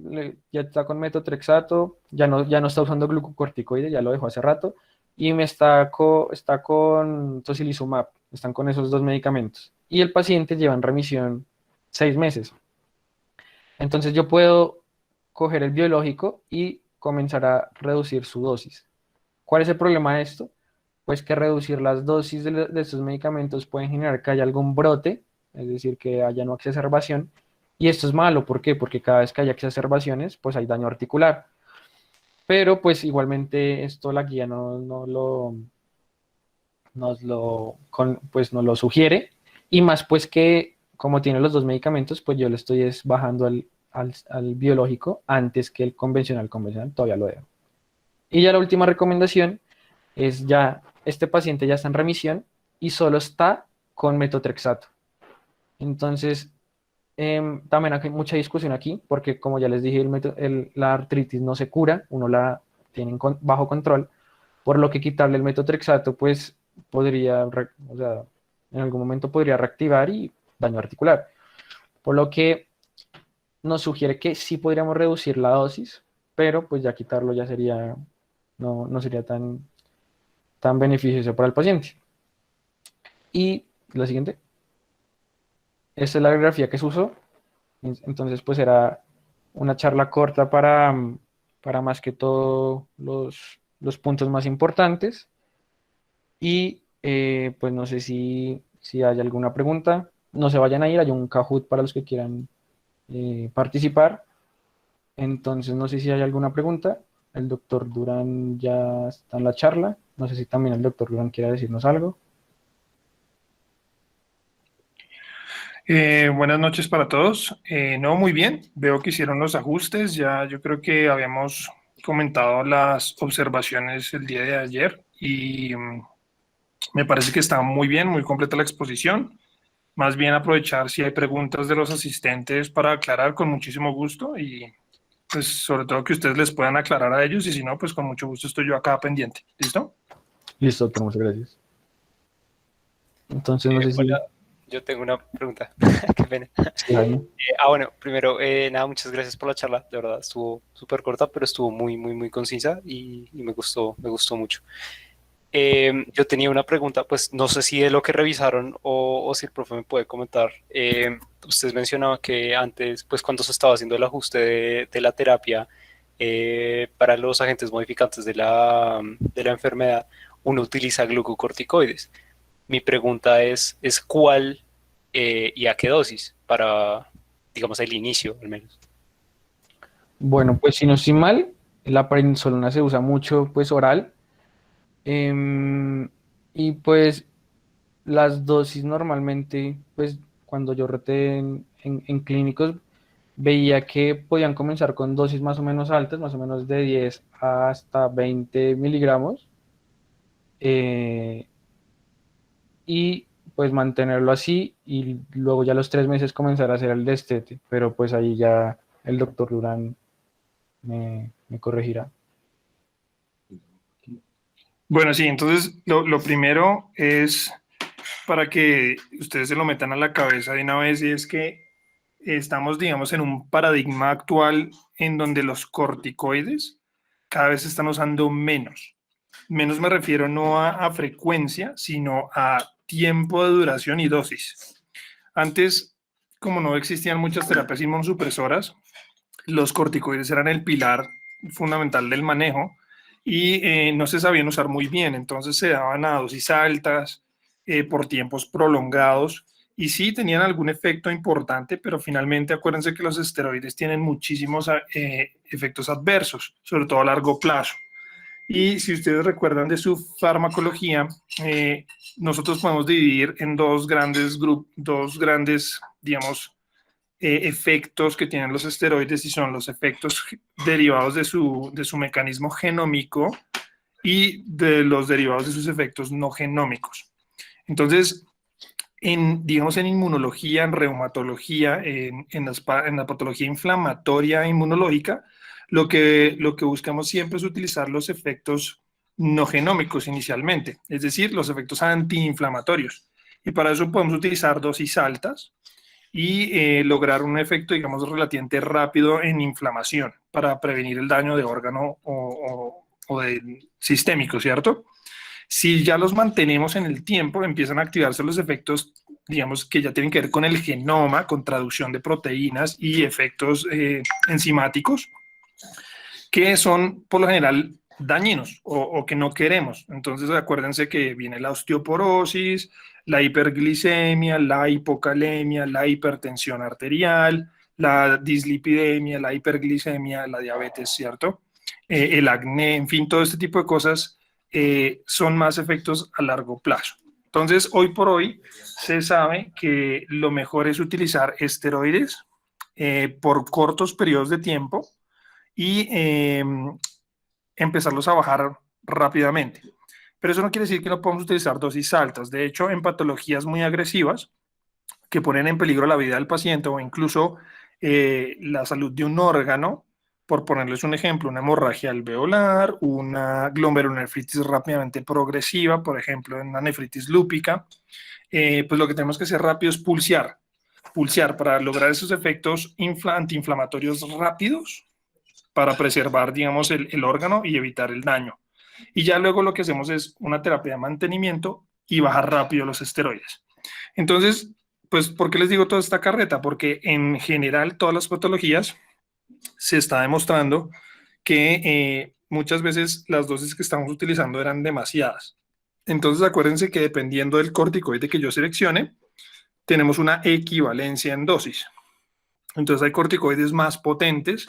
ya está con metotrexato, ya no está usando glucocorticoide, ya lo dejó hace rato, y está con tocilizumab, están con esos dos medicamentos. Y el paciente lleva en remisión 6 meses. Entonces yo puedo coger el biológico y comenzar a reducir su dosis. ¿Cuál es el problema de esto? Pues que reducir las dosis de estos medicamentos puede generar que haya algún brote, es decir, que haya una exacerbación. Y esto es malo, ¿por qué? Porque cada vez que haya exacerbaciones, pues hay daño articular. pero pues igualmente esto la guía pues nos lo sugiere, y más pues que como tiene los dos medicamentos, pues yo le estoy bajando al biológico antes que el convencional todavía lo dejo. Y ya la última recomendación es ya, este paciente ya está en remisión y solo está con metotrexato. Entonces, también hay mucha discusión aquí, porque como ya les dije, la artritis no se cura, uno la tiene bajo control, por lo que quitarle el metotrexato, pues podría, o sea, en algún momento podría reactivar y daño articular. Por lo que nos sugiere que sí podríamos reducir la dosis, pero pues ya quitarlo ya sería, no sería tan beneficioso para el paciente. Y la siguiente, esta es la grafía que se usó. Entonces, pues era una charla corta para más que todo los puntos más importantes. Y pues no sé si hay alguna pregunta. No se vayan a ir, hay un Kahoot para los que quieran participar. Entonces, no sé si hay alguna pregunta. El doctor Durán ya está en la charla. No sé si también el doctor Durán quiera decirnos algo. Buenas noches para todos. No, muy bien. Veo que hicieron los ajustes. Ya yo creo que habíamos comentado las observaciones el día de ayer y me parece que está muy bien, muy completa la exposición. Más bien aprovechar si hay preguntas de los asistentes para aclarar con muchísimo gusto y pues sobre todo que ustedes les puedan aclarar a ellos y si no, pues con mucho gusto estoy yo acá pendiente. ¿Listo? Listo, doctor, muchas gracias. Entonces, no sé si... Hola, yo tengo una pregunta. Qué pena. Sí, Jaime. Bueno, primero, nada, muchas gracias por la charla. De verdad, estuvo súper corta, pero estuvo muy, muy, muy concisa y me gustó mucho. Yo tenía una pregunta, pues no sé si de lo que revisaron o si el profe me puede comentar. Usted mencionaba que antes, pues cuando se estaba haciendo el ajuste de la terapia para los agentes modificantes de la enfermedad, uno utiliza glucocorticoides. Mi pregunta es cuál y a qué dosis para, digamos, el inicio al menos. Bueno, pues si no estoy mal, la prednisolona se usa mucho, pues oral. Y pues las dosis normalmente, pues cuando yo roté en clínicos, veía que podían comenzar con dosis más o menos altas, más o menos de 10 hasta 20 miligramos, eh, y pues mantenerlo así y luego ya a los 3 meses comenzar a hacer el destete, pero pues ahí ya el doctor Durán me corregirá. Bueno, sí, entonces lo primero es para que ustedes se lo metan a la cabeza de una vez y es que estamos, digamos, en un paradigma actual en donde los corticoides cada vez se están usando menos. Menos me refiero no a frecuencia, sino a tiempo de duración y dosis. Antes, como no existían muchas terapias inmunosupresoras, los corticoides eran el pilar fundamental del manejo y no se sabían usar muy bien, entonces se daban a dosis altas por tiempos prolongados y sí tenían algún efecto importante, pero finalmente acuérdense que los esteroides tienen muchísimos efectos adversos, sobre todo a largo plazo. Y si ustedes recuerdan de su farmacología, nosotros podemos dividir en dos grandes grupos, digamos, efectos que tienen los esteroides y son los efectos derivados de su mecanismo genómico y de los derivados de sus efectos no genómicos. Entonces, digamos, en inmunología, en reumatología, en la patología inflamatoria inmunológica, lo que buscamos siempre es utilizar los efectos no genómicos inicialmente, es decir, los efectos antiinflamatorios. Y para eso podemos utilizar dosis altas y lograr un efecto, digamos, relativamente rápido en inflamación para prevenir el daño de órgano o de sistémico, ¿cierto? Si ya los mantenemos en el tiempo, empiezan a activarse los efectos, digamos, que ya tienen que ver con el genoma, con traducción de proteínas y efectos enzimáticos, que son por lo general dañinos o que no queremos. Entonces acuérdense que viene la osteoporosis, la hiperglicemia, la hipocalemia, la hipertensión arterial, la dislipidemia, la hiperglicemia, la diabetes, ¿cierto? el acné, en fin, todo este tipo de cosas son más efectos a largo plazo. Entonces, hoy por hoy se sabe que lo mejor es utilizar esteroides por cortos periodos de tiempo y empezarlos a bajar rápidamente. Pero eso no quiere decir que no podamos utilizar dosis altas. De hecho, en patologías muy agresivas que ponen en peligro la vida del paciente o incluso la salud de un órgano, por ponerles un ejemplo, una hemorragia alveolar, una glomerulonefritis rápidamente progresiva, por ejemplo, en una nefritis lúpica, pues lo que tenemos que hacer rápido es pulsear para lograr esos efectos antiinflamatorios rápidos para preservar, digamos, el órgano y evitar el daño. Y ya luego lo que hacemos es una terapia de mantenimiento y bajar rápido los esteroides. Entonces, pues, ¿por qué les digo toda esta carreta? Porque en general todas las patologías se está demostrando que muchas veces las dosis que estamos utilizando eran demasiadas. Entonces, acuérdense que dependiendo del corticoide que yo seleccione, tenemos una equivalencia en dosis. Entonces, hay corticoides más potentes,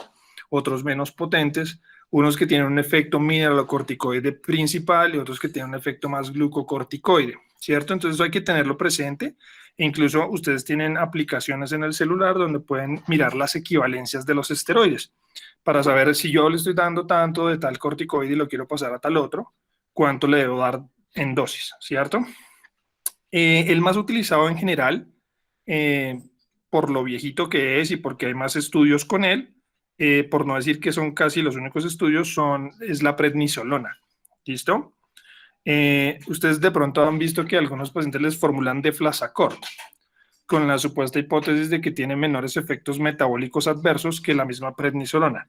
otros menos potentes, unos que tienen un efecto mineralocorticoide principal y otros que tienen un efecto más glucocorticoide, ¿cierto? Entonces, eso hay que tenerlo presente. E incluso ustedes tienen aplicaciones en el celular donde pueden mirar las equivalencias de los esteroides para saber si yo le estoy dando tanto de tal corticoide y lo quiero pasar a tal otro, cuánto le debo dar en dosis, ¿cierto? El más utilizado en general, por lo viejito que es y porque hay más estudios con él, por no decir que son casi los únicos estudios, es la prednisolona. ¿Listo? Ustedes de pronto han visto que a algunos pacientes les formulan deflazacort con la supuesta hipótesis de que tiene menores efectos metabólicos adversos que la misma prednisolona.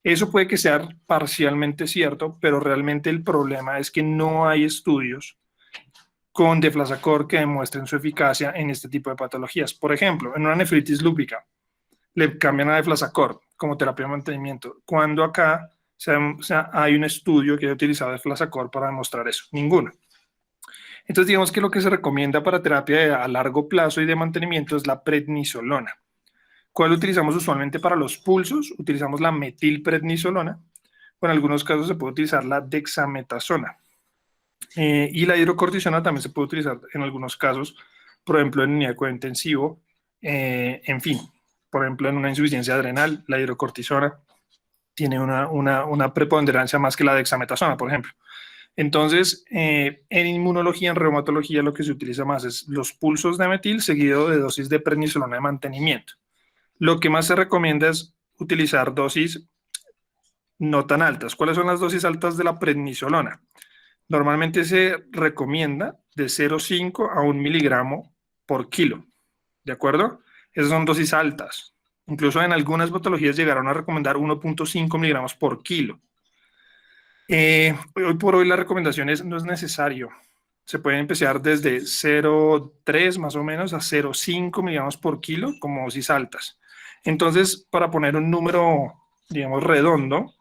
Eso puede que sea parcialmente cierto, pero realmente el problema es que no hay estudios con deflazacort que demuestren su eficacia en este tipo de patologías. Por ejemplo, en una nefritis lúpica, le cambian a deflazacort como terapia de mantenimiento, cuando acá hay un estudio que ha utilizado deflazacort para demostrar eso. Ninguno. Entonces, digamos que lo que se recomienda para terapia a largo plazo y de mantenimiento es la prednisolona. ¿Cuál utilizamos usualmente para los pulsos? Utilizamos la metilprednisolona, o en algunos casos se puede utilizar la dexametasona. Y la hidrocortisona también se puede utilizar en algunos casos, por ejemplo, en unidad de cuidado intensivo, en fin, por ejemplo, en una insuficiencia adrenal, la hidrocortisona tiene una preponderancia más que la dexametasona, por ejemplo. Entonces, en inmunología, en reumatología, lo que se utiliza más es los pulsos de metil seguido de dosis de prednisolona de mantenimiento. Lo que más se recomienda es utilizar dosis no tan altas. ¿Cuáles son las dosis altas de la prednisolona? Normalmente se recomienda de 0,5 a 1 miligramo por kilo, ¿de acuerdo? Esas son dosis altas. Incluso en algunas patologías llegaron a recomendar 1,5 miligramos por kilo. Hoy por hoy la recomendación no es necesario. Se puede empezar desde 0,3 más o menos a 0,5 miligramos por kilo como dosis altas. Entonces, para poner un número, digamos, redondo,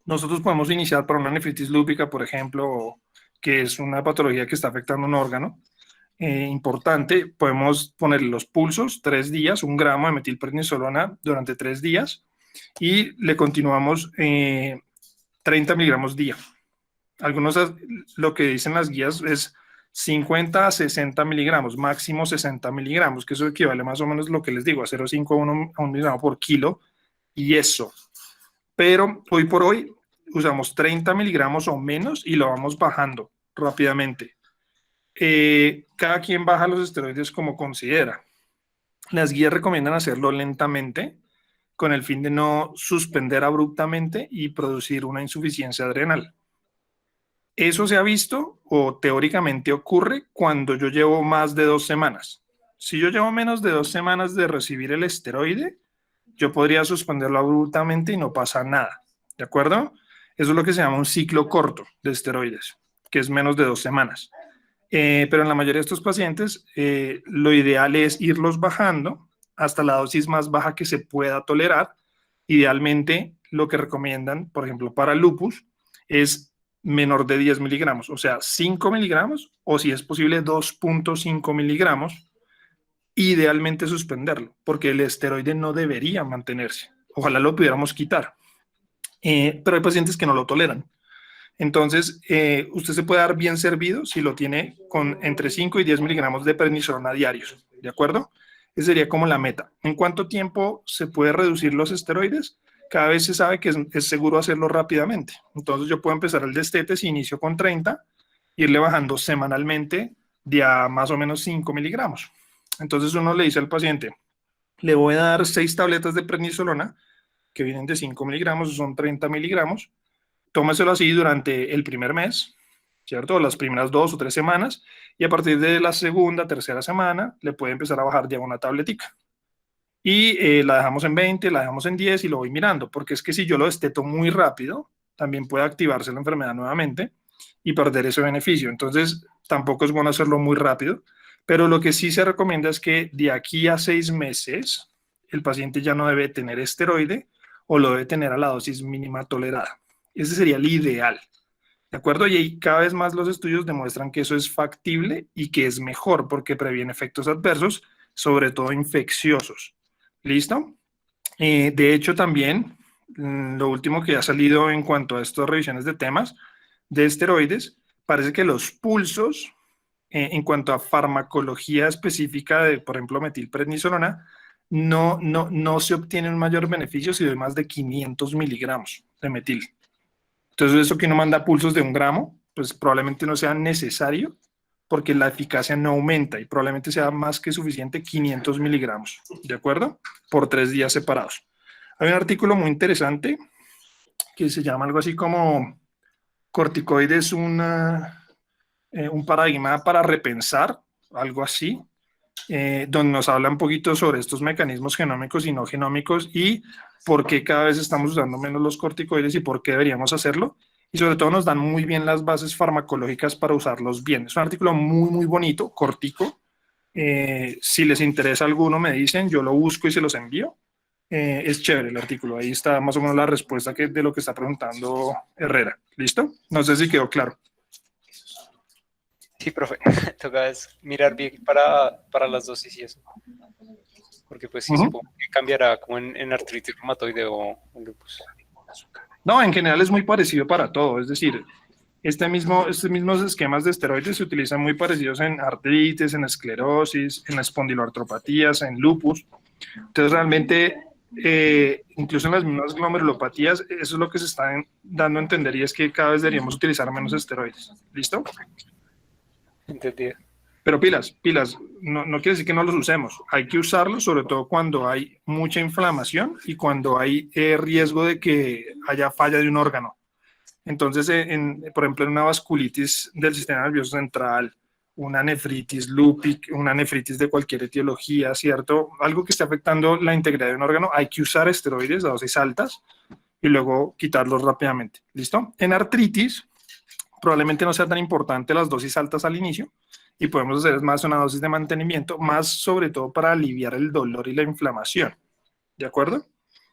nosotros podemos iniciar para una nefritis lúpica, por ejemplo, que es una patología que está afectando un órgano importante. Podemos ponerle los pulsos 3 días, 1 gramo de metilprednisolona durante 3 días y le continuamos 30 miligramos día. Algunos, lo que dicen las guías es 50 a 60 miligramos, máximo 60 miligramos, que eso equivale más o menos a lo que les digo, a 0,5 a 1 miligramo por kilo y eso. Pero hoy por hoy usamos 30 miligramos o menos y lo vamos bajando rápidamente. Cada quien baja los esteroides como considera. Las guías recomiendan hacerlo lentamente con el fin de no suspender abruptamente y producir una insuficiencia adrenal. Eso se ha visto o teóricamente ocurre cuando yo llevo más de 2 semanas. Si yo llevo menos de 2 semanas de recibir el esteroide, yo podría suspenderlo abruptamente y no pasa nada, ¿de acuerdo? Eso es lo que se llama un ciclo corto de esteroides, que es menos de 2 semanas. Pero en la mayoría de estos pacientes, lo ideal es irlos bajando hasta la dosis más baja que se pueda tolerar. Idealmente, lo que recomiendan, por ejemplo, para lupus, es menor de 10 miligramos, o sea, 5 miligramos, o si es posible, 2,5 miligramos, idealmente suspenderlo, porque el esteroide no debería mantenerse. Ojalá lo pudiéramos quitar, pero hay pacientes que no lo toleran. Entonces, usted se puede dar bien servido si lo tiene con entre 5 y 10 miligramos de prednisolona diarios, ¿de acuerdo? Esa sería como la meta. ¿En cuánto tiempo se puede reducir los esteroides? Cada vez se sabe que es seguro hacerlo rápidamente. Entonces, yo puedo empezar el destete si inicio con 30, irle bajando semanalmente de a más o menos 5 miligramos. Entonces, uno le dice al paciente, le voy a dar 6 tabletas de prednisolona, que vienen de 5 miligramos, son 30 miligramos. Tómeselo así durante el primer mes, ¿cierto? Las primeras 2 o 3 semanas, y a partir de la segunda, tercera semana, le puede empezar a bajar de una tabletica. Y la dejamos en 20, la dejamos en 10 y lo voy mirando, porque es que si yo lo desteto muy rápido, también puede activarse la enfermedad nuevamente y perder ese beneficio. Entonces, tampoco es bueno hacerlo muy rápido, pero lo que sí se recomienda es que de aquí a 6 meses, el paciente ya no debe tener esteroide o lo debe tener a la dosis mínima tolerada. Ese sería el ideal, ¿de acuerdo? Y cada vez más los estudios demuestran que eso es factible y que es mejor porque previene efectos adversos, sobre todo infecciosos. ¿Listo? De hecho, también lo último que ha salido en cuanto a estas revisiones de temas de esteroides, parece que los pulsos, en cuanto a farmacología específica de, por ejemplo, metilprednisolona, no se obtiene un mayor beneficio si doy más de 500 miligramos de metil. Entonces, eso que uno manda pulsos de 1 gramo, pues probablemente no sea necesario porque la eficacia no aumenta y probablemente sea más que suficiente 500 miligramos, ¿de acuerdo? Por 3 días separados. Hay un artículo muy interesante que se llama algo así como corticoides, un paradigma para repensar, algo así, donde nos habla un poquito sobre estos mecanismos genómicos y no genómicos y por qué cada vez estamos usando menos los corticoides y por qué deberíamos hacerlo. Y sobre todo nos dan muy bien las bases farmacológicas para usarlos bien. Es un artículo muy, muy bonito, cortico. Si les interesa alguno, me dicen, yo lo busco y se los envío. Es chévere el artículo. Ahí está más o menos la respuesta de lo que está preguntando Herrera. ¿Listo? No sé si quedó claro. Sí, profe, toca es mirar bien para las dosis y eso. Porque pues sí, supongo que cambiará como en artritis reumatoide o lupus. No, en general es muy parecido para todo. Es decir, estos mismos esquemas de esteroides se utilizan muy parecidos en artritis, en esclerosis, en espondiloartropatías, en lupus. Entonces, realmente, incluso en las mismas glomerulopatías, eso es lo que se está dando a entender y es que cada vez deberíamos utilizar menos esteroides. ¿Listo? Entendido. Pero pilas, no quiere decir que no los usemos. Hay que usarlos, sobre todo cuando hay mucha inflamación y cuando hay riesgo de que haya falla de un órgano. Entonces, por ejemplo, en una vasculitis del sistema nervioso central, una nefritis lúpica, una nefritis de cualquier etiología, ¿cierto? Algo que esté afectando la integridad de un órgano, hay que usar esteroides a dosis altas y luego quitarlos rápidamente. ¿Listo? En artritis, probablemente no sea tan importante las dosis altas al inicio y podemos hacer más una dosis de mantenimiento, más sobre todo para aliviar el dolor y la inflamación. ¿De acuerdo?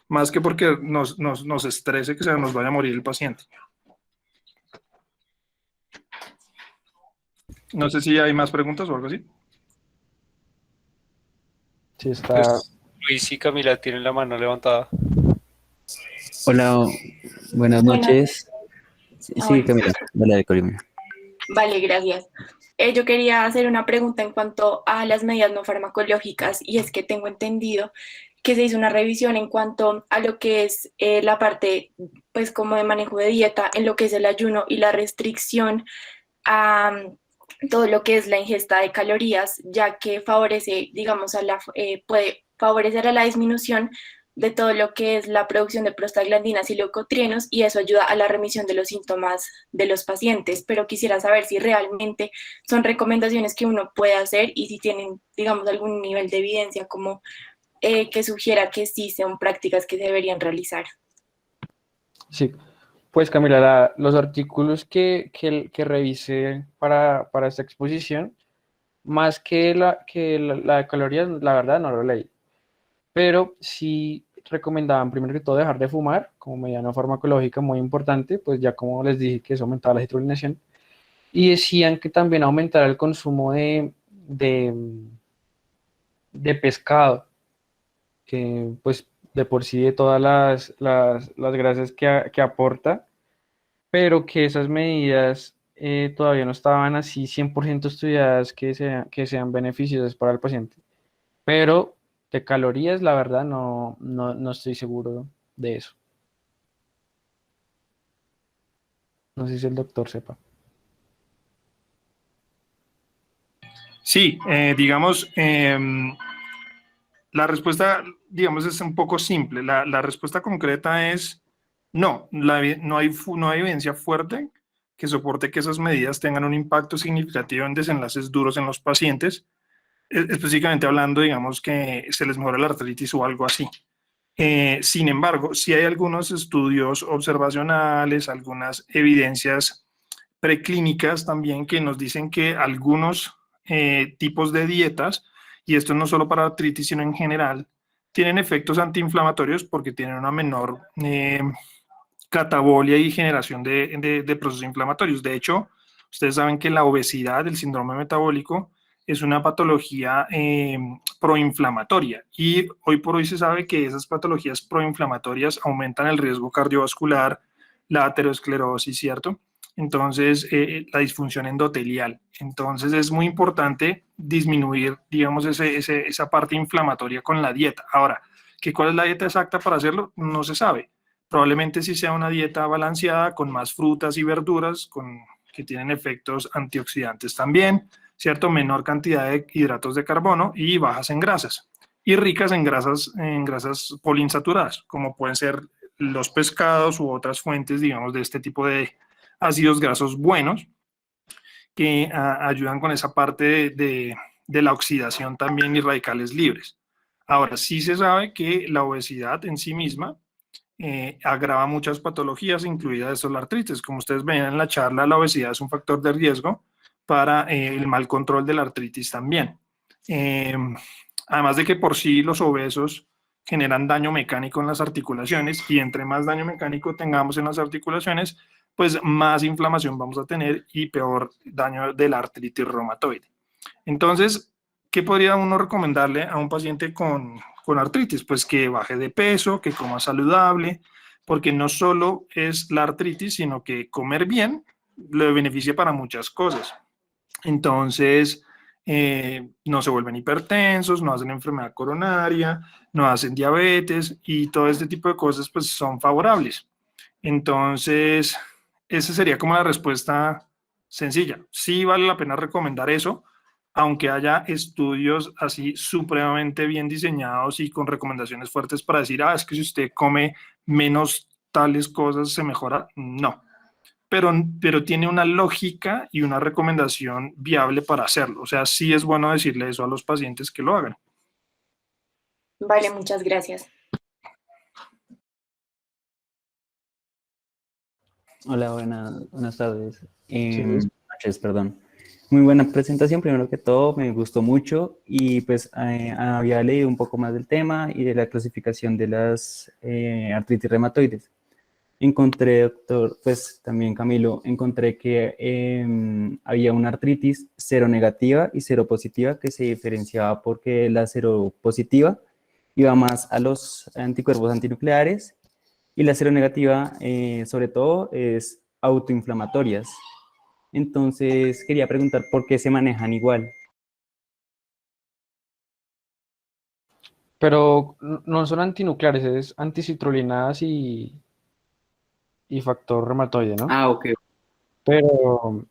Más que porque nos estrese que se nos vaya a morir el paciente. No sé si hay más preguntas o algo así. Sí, está. Pues, Luis y Camila tienen la mano levantada. Hola, buenas noches. Sí, Camila, dale de Colombia. Vale, gracias. Yo quería hacer una pregunta en cuanto a las medidas no farmacológicas y es que tengo entendido que se hizo una revisión en cuanto a lo que es la parte, pues como de manejo de dieta, en lo que es el ayuno y la restricción a todo lo que es la ingesta de calorías, ya que favorece, digamos, puede favorecer a la disminución de todo lo que es la producción de prostaglandinas y leucotrienos y eso ayuda a la remisión de los síntomas de los pacientes, pero quisiera saber si realmente son recomendaciones que uno puede hacer y si tienen, digamos, algún nivel de evidencia como que sugiera que sí son prácticas que se deberían realizar. Sí, pues Camila, los artículos que revisé para esta exposición, más que la de calorías, la verdad no lo leí, pero sí recomendaban primero que todo dejar de fumar como medida no farmacológica muy importante, pues ya como les dije que eso aumentaba la citrulinación, y decían que también aumentara el consumo de pescado, que pues de por sí de todas las grasas que aporta, pero que esas medidas todavía no estaban así 100% estudiadas que sean beneficiosas para el paciente. Pero de calorías, la verdad, no estoy seguro de eso. No sé si el doctor sepa. Sí, digamos, la respuesta, digamos, es un poco simple. La respuesta concreta es no, no hay evidencia fuerte que soporte que esas medidas tengan un impacto significativo en desenlaces duros en los pacientes, específicamente hablando, digamos, que se les mejora la artritis o algo así. Sin embargo, sí hay algunos estudios observacionales, algunas evidencias preclínicas también que nos dicen que algunos tipos de dietas, y esto no solo para artritis, sino en general, tienen efectos antiinflamatorios porque tienen una menor catabolia y generación de procesos inflamatorios. De hecho, ustedes saben que la obesidad, el síndrome metabólico, es una patología proinflamatoria y hoy por hoy se sabe que esas patologías proinflamatorias aumentan el riesgo cardiovascular, la aterosclerosis, ¿cierto? Entonces, la disfunción endotelial. Entonces, es muy importante disminuir, digamos, esa parte inflamatoria con la dieta. Ahora, ¿cuál es la dieta exacta para hacerlo? No se sabe. Probablemente sí sea una dieta balanceada con más frutas y verduras, que tienen efectos antioxidantes también, ¿cierto? Menor cantidad de hidratos de carbono y bajas en grasas. Y ricas en grasas poliinsaturadas, como pueden ser los pescados u otras fuentes, digamos, de este tipo de ácidos grasos buenos que ayudan con esa parte de la oxidación también y radicales libres. Ahora, sí se sabe que la obesidad en sí misma agrava muchas patologías, incluidas la artritis. Como ustedes ven en la charla, la obesidad es un factor de riesgo para el mal control de la artritis también. Además de que por sí los obesos generan daño mecánico en las articulaciones y entre más daño mecánico tengamos en las articulaciones, pues más inflamación vamos a tener y peor daño de la artritis reumatoide. Entonces, ¿qué podría uno recomendarle a un paciente con artritis? Pues que baje de peso, que coma saludable, porque no solo es la artritis, sino que comer bien le beneficia para muchas cosas. Entonces, no se vuelven hipertensos, no hacen enfermedad coronaria, no hacen diabetes y todo este tipo de cosas pues son favorables. Entonces, esa sería como la respuesta sencilla. Sí vale la pena recomendar eso, aunque haya estudios así supremamente bien diseñados y con recomendaciones fuertes para decir, es que si usted come menos tales cosas se mejora. No, pero tiene una lógica y una recomendación viable para hacerlo. O sea, sí es bueno decirle eso a los pacientes que lo hagan. Vale, muchas gracias. Hola, buenas tardes. Sí. Noches, perdón. Muy buena presentación, primero que todo, me gustó mucho y pues había leído un poco más del tema y de la clasificación de las artritis reumatoides. Encontré, doctor, pues también Camilo, encontré que había una artritis seronegativa y seropositiva que se diferenciaba porque la seropositiva iba más a los anticuerpos antinucleares y la seronegativa, sobre todo, es autoinflamatorias. Entonces, quería preguntar por qué se manejan igual. Pero no son antinucleares, es anticitrulinadas y factor reumatoide, ¿no? Ah, ok. Pero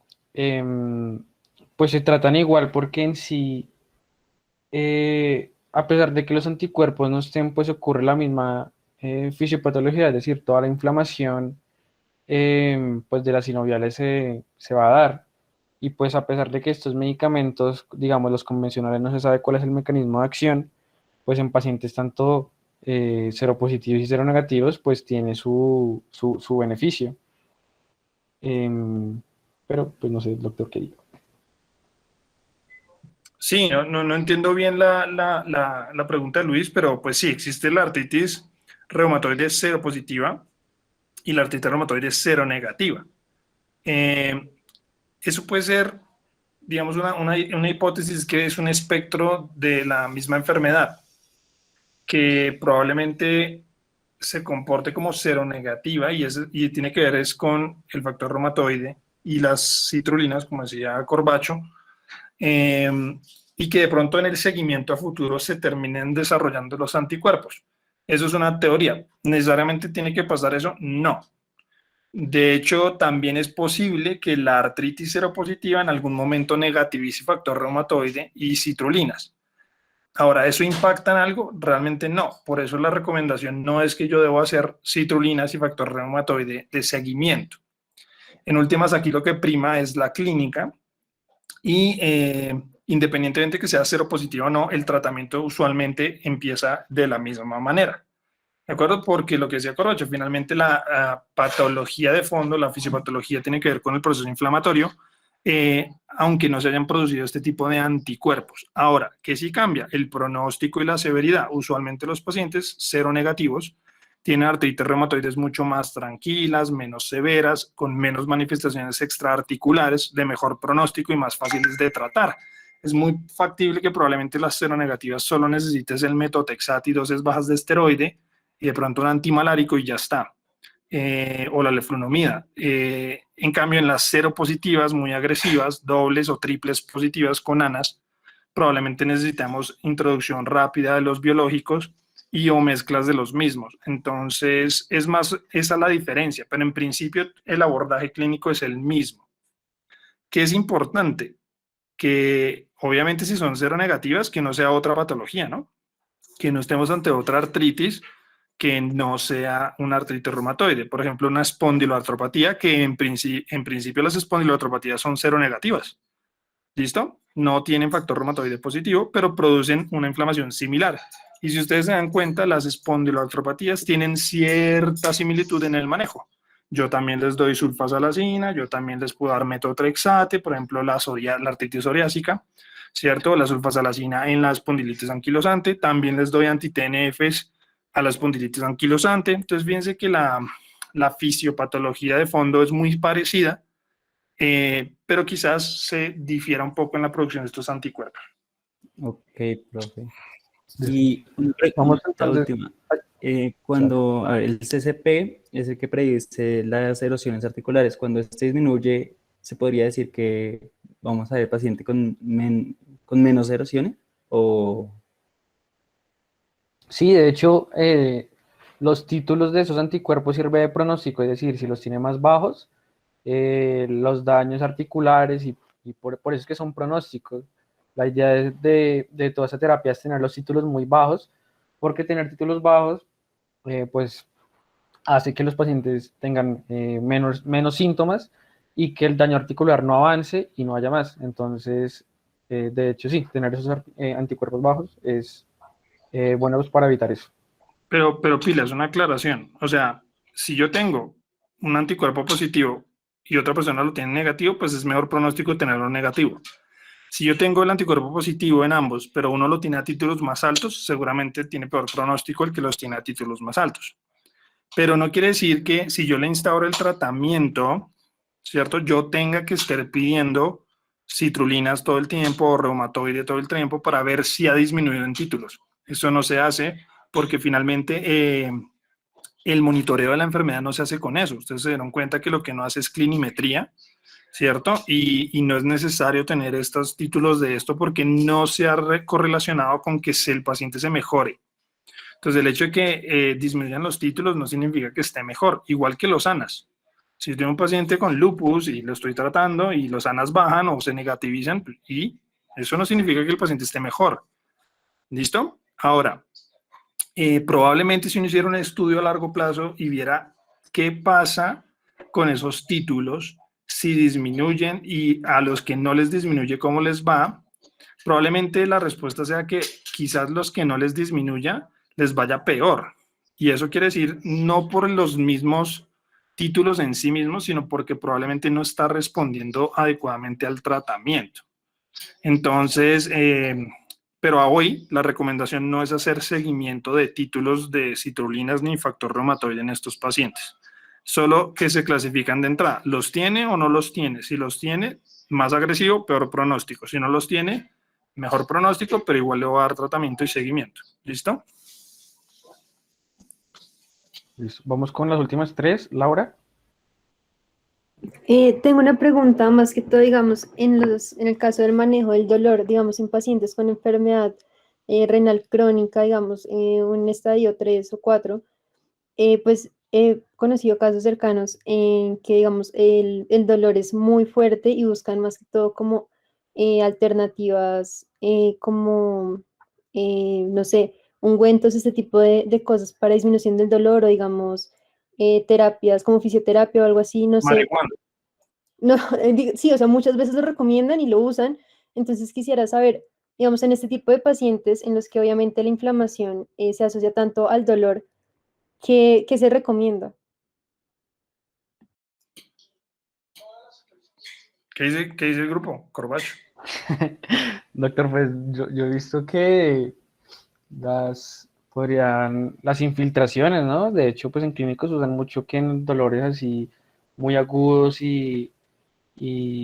pues se tratan igual porque en sí, a pesar de que los anticuerpos no estén, pues ocurre la misma fisiopatología, es decir, toda la inflamación pues de las sinoviales se va a dar. Y pues a pesar de que estos medicamentos, digamos, los convencionales, no se sabe cuál es el mecanismo de acción, pues en pacientes tanto seropositivos y seronegativos, pues tiene su beneficio. Em, pero pues no sé, doctor, qué digo. Sí, no entiendo bien la pregunta de Luis, pero pues sí, existe la artritis reumatoide seropositiva y la artritis reumatoide seronegativa. Eso puede ser, digamos, una hipótesis que es un espectro de la misma enfermedad. que probablemente se comporte como seronegativa y tiene que ver es con el factor reumatoide y las citrulinas, como decía Corbacho, y que de pronto en el seguimiento a futuro se terminen desarrollando los anticuerpos. Eso es una teoría. ¿Necesariamente tiene que pasar eso? No. De hecho, también es posible que la artritis seropositiva en algún momento negativice factor reumatoide y citrulinas. Ahora, ¿eso impacta en algo? Realmente no. Por eso la recomendación no es que yo debo hacer citrulinas y factor reumatoide de seguimiento. En últimas, aquí lo que prima es la clínica y independientemente que sea seropositivo o no, el tratamiento usualmente empieza de la misma manera. ¿De acuerdo? Porque lo que decía Corbacho, finalmente la patología de fondo, la fisiopatología tiene que ver con el proceso inflamatorio, aunque no se hayan producido este tipo de anticuerpos. Ahora, ¿qué sí cambia? El pronóstico y la severidad. Usualmente los pacientes seronegativos tienen artritis reumatoides mucho más tranquilas, menos severas, con menos manifestaciones extraarticulares, de mejor pronóstico y más fáciles de tratar. Es muy factible que probablemente las seronegativas solo necesites el metotrexato y dosis bajas de esteroide, y de pronto un antimalárico y ya está, o la leflunomida. En cambio, en las seropositivas muy agresivas, dobles o triples positivas con ANAS, probablemente necesitamos introducción rápida de los biológicos y o mezclas de los mismos. Entonces, es más, esa es la diferencia, pero en principio el abordaje clínico es el mismo. ¿Qué es importante? Que obviamente si son seronegativas, que no sea otra patología, ¿no? Que no estemos ante otra artritis que no sea una artritis reumatoide. Por ejemplo, una espondiloartropatía, que en principio las espondiloartropatías son seronegativas. ¿Listo? No tienen factor reumatoide positivo, pero producen una inflamación similar. Y si ustedes se dan cuenta, las espondiloartropatías tienen cierta similitud en el manejo. Yo también les doy sulfasalacina, yo también les puedo dar metotrexate, por ejemplo, la artritis psoriásica, ¿cierto? La sulfasalacina en la espondilitis anquilosante, también les doy anti-TNFs a la espondilitis anquilosante. Entonces, fíjense que la fisiopatología de fondo es muy parecida, pero quizás se difiera un poco en la producción de estos anticuerpos. Ok, profe. Y Vamos la entonces. última. Cuando el CCP es el que predice las erosiones articulares, cuando este disminuye, ¿se podría decir que vamos a ver paciente con menos erosiones? ¿O Sí, de hecho, los títulos de esos anticuerpos sirven de pronóstico, es decir, si los tiene más bajos, los daños articulares y por eso es que son pronósticos. La idea de toda esa terapia es tener los títulos muy bajos, porque tener títulos bajos, pues, hace que los pacientes tengan menos síntomas y que el daño articular no avance y no haya más. Entonces, de hecho, sí, tener esos anticuerpos bajos es bueno pues, para evitar eso. Pero pilas, una aclaración. O sea, si yo tengo un anticuerpo positivo y otra persona lo tiene negativo, pues es mejor pronóstico tenerlo negativo. Si yo tengo el anticuerpo positivo en ambos, pero uno lo tiene a títulos más altos, seguramente tiene peor pronóstico el que los tiene a títulos más altos. Pero no quiere decir que si yo le instauro el tratamiento, ¿cierto? Yo tenga que estar pidiendo citrulinas todo el tiempo o reumatoide todo el tiempo para ver si ha disminuido en títulos. Eso no se hace porque finalmente el monitoreo de la enfermedad no se hace con eso. Ustedes se dieron cuenta que lo que no hace es clinimetría, ¿cierto? Y no es necesario tener estos títulos de esto porque no se ha correlacionado con que el paciente se mejore. Entonces, el hecho de que disminuyan los títulos no significa que esté mejor, igual que los ANAS. Si yo tengo un paciente con lupus y lo estoy tratando y los ANAS bajan o se negativizan, y eso no significa que el paciente esté mejor. ¿Listo? Ahora, probablemente si uno hiciera un estudio a largo plazo y viera qué pasa con esos títulos, si disminuyen y a los que no les disminuye, cómo les va, probablemente la respuesta sea que quizás los que no les disminuya les vaya peor. Y eso quiere decir no por los mismos títulos en sí mismos, sino porque probablemente no está respondiendo adecuadamente al tratamiento. Entonces, pero a hoy la recomendación no es hacer seguimiento de títulos de citrulinas ni factor reumatoide en estos pacientes. Solo que se clasifican de entrada. ¿Los tiene o no los tiene? Si los tiene, más agresivo, peor pronóstico. Si no los tiene, mejor pronóstico, pero igual le va a dar tratamiento y seguimiento. ¿Listo? Listo. Vamos con las últimas tres. Laura. Tengo una pregunta más que todo, digamos, en el caso del manejo del dolor, digamos, en pacientes con enfermedad renal crónica, digamos, un estadio 3 o 4, pues he conocido casos cercanos en que, digamos, el dolor es muy fuerte y buscan más que todo como alternativas, como, no sé, ungüentos, este tipo de cosas para disminución del dolor o, digamos, terapias como fisioterapia o algo así, no sé. Marihuana. No, sí, o sea, muchas veces lo recomiendan y lo usan. Entonces quisiera saber, digamos, en este tipo de pacientes en los que obviamente la inflamación se asocia tanto al dolor, ¿qué se recomienda? ¿Qué dice el grupo? Corbacho. Doctor, pues yo he visto que las infiltraciones, ¿no? De hecho, pues en clínicos usan mucho que en dolores así muy agudos y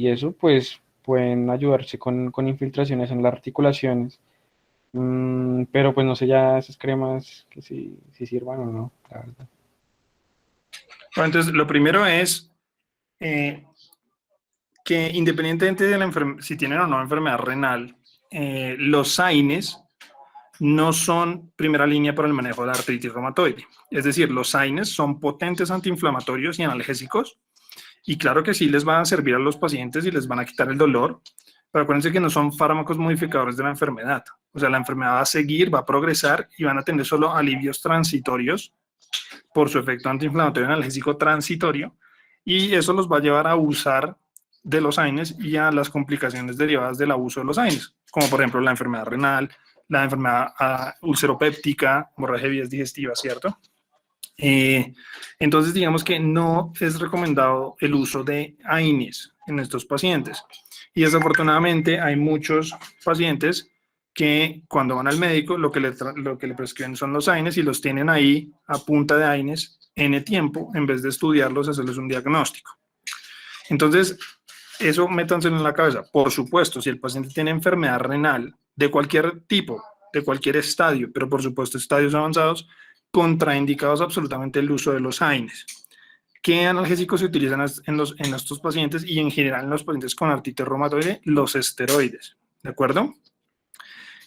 eso, pues pueden ayudarse con infiltraciones en las articulaciones. Pero pues no sé ya esas cremas que si sirvan o no, la verdad. Bueno, entonces, lo primero es que independientemente de si tienen o no enfermedad renal, los AINES no son primera línea para el manejo de la artritis reumatoide. Es decir, los AINES son potentes antiinflamatorios y analgésicos, y claro que sí les van a servir a los pacientes y les van a quitar el dolor, pero acuérdense que no son fármacos modificadores de la enfermedad. O sea, la enfermedad va a seguir, va a progresar y van a tener solo alivios transitorios por su efecto antiinflamatorio analgésico transitorio, y eso los va a llevar a abusar de los AINES y a las complicaciones derivadas del abuso de los AINES, como por ejemplo la enfermedad renal, la enfermedad ulceropéptica, hemorragia de vías digestivas, ¿cierto? Entonces, digamos que no es recomendado el uso de AINES en estos pacientes. Y desafortunadamente hay muchos pacientes que cuando van al médico lo que le prescriben son los AINES y los tienen ahí a punta de AINES N tiempo en vez de estudiarlos, hacerles un diagnóstico. Entonces, eso métanselo en la cabeza. Por supuesto, si el paciente tiene enfermedad renal de cualquier tipo, de cualquier estadio, pero por supuesto estadios avanzados, contraindicados absolutamente el uso de los AINES. ¿Qué analgésicos se utilizan en estos pacientes y en general en los pacientes con artritis reumatoide? Los esteroides, ¿de acuerdo?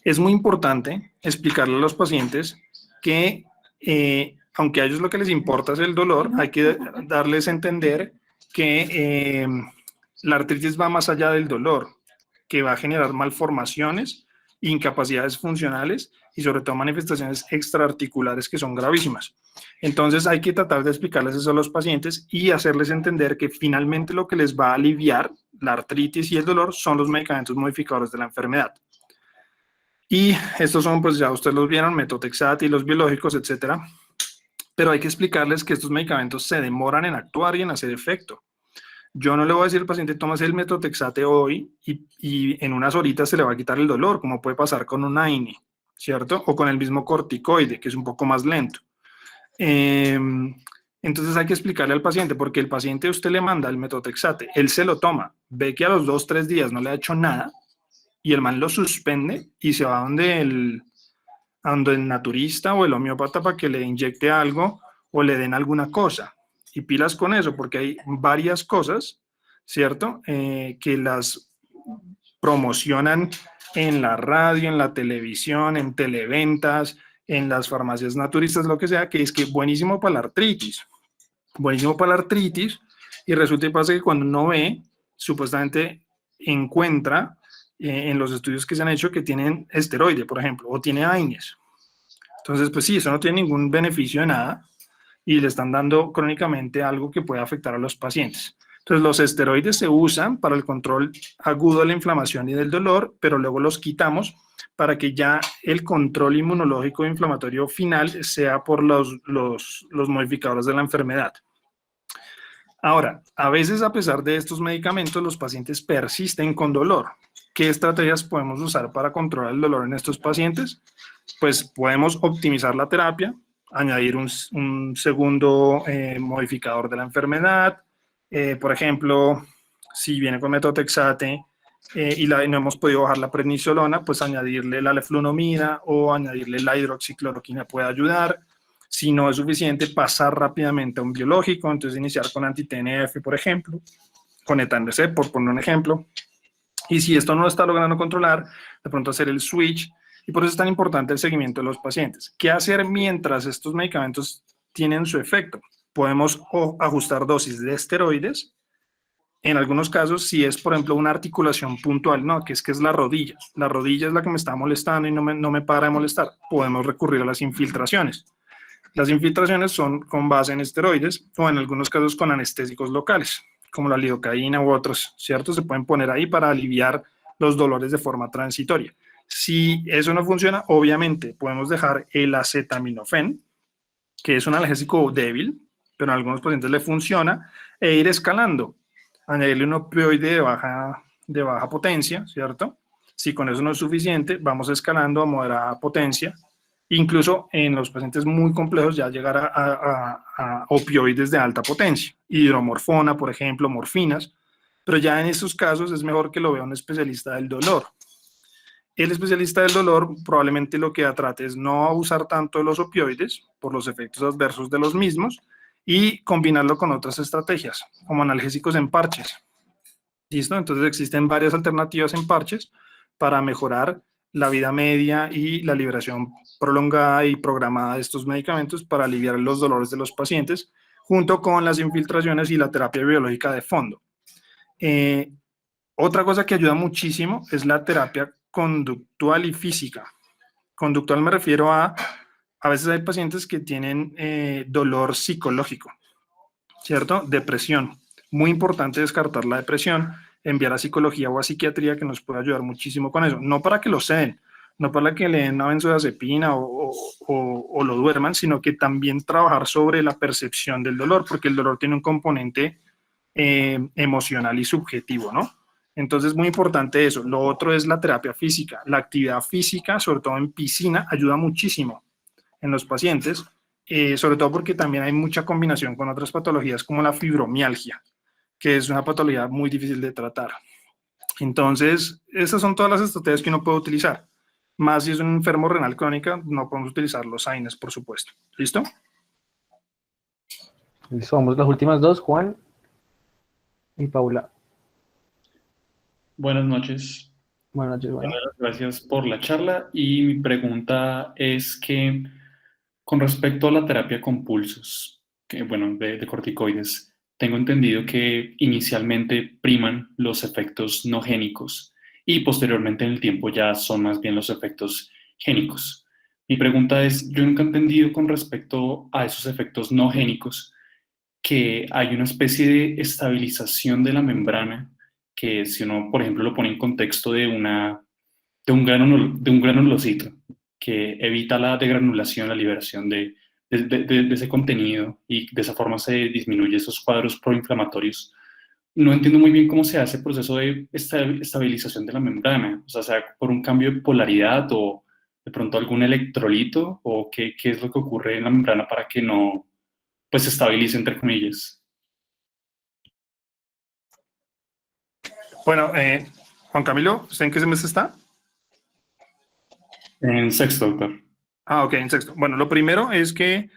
Es muy importante explicarle a los pacientes que, aunque a ellos lo que les importa es el dolor, hay que darles a entender que la artritis va más allá del dolor, que va a generar malformaciones, incapacidades funcionales y sobre todo manifestaciones extraarticulares que son gravísimas. Entonces hay que tratar de explicarles eso a los pacientes y hacerles entender que finalmente lo que les va a aliviar la artritis y el dolor son los medicamentos modificadores de la enfermedad. Y estos son, pues ya ustedes los vieron, metotrexate y los biológicos, etcétera. Pero hay que explicarles que estos medicamentos se demoran en actuar y en hacer efecto. Yo no le voy a decir al paciente, tomas el metotrexate hoy y en unas horitas se le va a quitar el dolor, como puede pasar con un AINE, ¿cierto? O con el mismo corticoide, que es un poco más lento. Entonces hay que explicarle al paciente, porque el paciente usted le manda el metotrexate, él se lo toma, ve que a los 2-3 días no le ha hecho nada y el man lo suspende y se va donde el naturista o el homeópata para que le inyecte algo o le den alguna cosa. Y pilas con eso, porque hay varias cosas, ¿cierto? Que las promocionan en la radio, en la televisión, en televentas, en las farmacias naturistas, lo que sea, que es que buenísimo para la artritis. Buenísimo para la artritis, y resulta y pasa que cuando uno ve, supuestamente encuentra en los estudios que se han hecho que tienen esteroide, por ejemplo, o tiene AINES. Entonces, pues sí, eso no tiene ningún beneficio de nada y le están dando crónicamente algo que puede afectar a los pacientes. Entonces, los esteroides se usan para el control agudo de la inflamación y del dolor, pero luego los quitamos para que ya el control inmunológico e inflamatorio final sea por los modificadores de la enfermedad. Ahora, a veces a pesar de estos medicamentos, los pacientes persisten con dolor. ¿Qué estrategias podemos usar para controlar el dolor en estos pacientes? Pues podemos optimizar la terapia, añadir un segundo modificador de la enfermedad. Por ejemplo, si viene con metotrexate y no hemos podido bajar la prednisolona, pues añadirle la leflunomida o añadirle la hidroxicloroquina puede ayudar. Si no es suficiente, pasar rápidamente a un biológico, entonces iniciar con anti-TNF, por ejemplo, con etanercept, por poner un ejemplo. Y si esto no lo está logrando controlar, de pronto hacer el switch. Y por eso es tan importante el seguimiento de los pacientes. ¿Qué hacer mientras estos medicamentos tienen su efecto? Podemos ajustar dosis de esteroides. En algunos casos, si es, por ejemplo, una articulación puntual, no, que es la rodilla. La rodilla es la que me está molestando y no me para de molestar. Podemos recurrir a las infiltraciones. Las infiltraciones son con base en esteroides o en algunos casos con anestésicos locales, como la lidocaína u otros, ¿cierto? Se pueden poner ahí para aliviar los dolores de forma transitoria. Si eso no funciona, obviamente podemos dejar el acetaminofén, que es un analgésico débil, pero a algunos pacientes le funciona, e ir escalando. Añadirle un opioide de baja potencia, ¿cierto? Si con eso no es suficiente, vamos escalando a moderada potencia. Incluso en los pacientes muy complejos ya llegar a opioides de alta potencia, hidromorfona, por ejemplo, morfinas, pero ya en estos casos es mejor que lo vea un especialista del dolor. El especialista del dolor probablemente lo que trate es no abusar tanto de los opioides por los efectos adversos de los mismos y combinarlo con otras estrategias, como analgésicos en parches. ¿Listo? Entonces existen varias alternativas en parches para mejorar la vida media y la liberación prolongada y programada de estos medicamentos para aliviar los dolores de los pacientes, junto con las infiltraciones y la terapia biológica de fondo. Otra cosa que ayuda muchísimo es la terapia conductual y física. Conductual me refiero a veces hay pacientes que tienen dolor psicológico, ¿cierto? Depresión. Muy importante descartar la depresión, enviar a psicología o a psiquiatría, que nos puede ayudar muchísimo con eso. No para que lo ceden, no para que le den una benzodiazepina o lo duerman, sino que también trabajar sobre la percepción del dolor, porque el dolor tiene un componente emocional y subjetivo, ¿no? Entonces, muy importante eso. Lo otro es la terapia física. La actividad física, sobre todo en piscina, ayuda muchísimo en los pacientes, sobre todo porque también hay mucha combinación con otras patologías como la fibromialgia, que es una patología muy difícil de tratar. Entonces, esas son todas las estrategias que uno puede utilizar. Más si es un enfermo renal crónica, no podemos utilizar los AINES, por supuesto. ¿Listo? Listo, vamos las últimas dos, Juan y Paula. Buenas noches. Buenas noches, Juan. Gracias por la charla y mi pregunta es que con respecto a la terapia con pulsos, de corticoides, tengo entendido que inicialmente priman los efectos no génicos y posteriormente en el tiempo ya son más bien los efectos génicos. Mi pregunta es, yo nunca he entendido con respecto a esos efectos no génicos que hay una especie de estabilización de la membrana que si uno, por ejemplo, lo pone en contexto de un granulocito que evita la degranulación, la liberación de ese contenido y de esa forma se disminuye esos cuadros proinflamatorios. No entiendo muy bien cómo se hace el proceso de estabilización de la membrana, o sea por un cambio de polaridad o de pronto algún electrolito o qué es lo que ocurre en la membrana para que no pues se estabilice, entre comillas. Bueno, Juan Camilo, ¿usted en qué semestre está? En sexto, doctor. Ah, ok, en sexto. Bueno, lo primero es que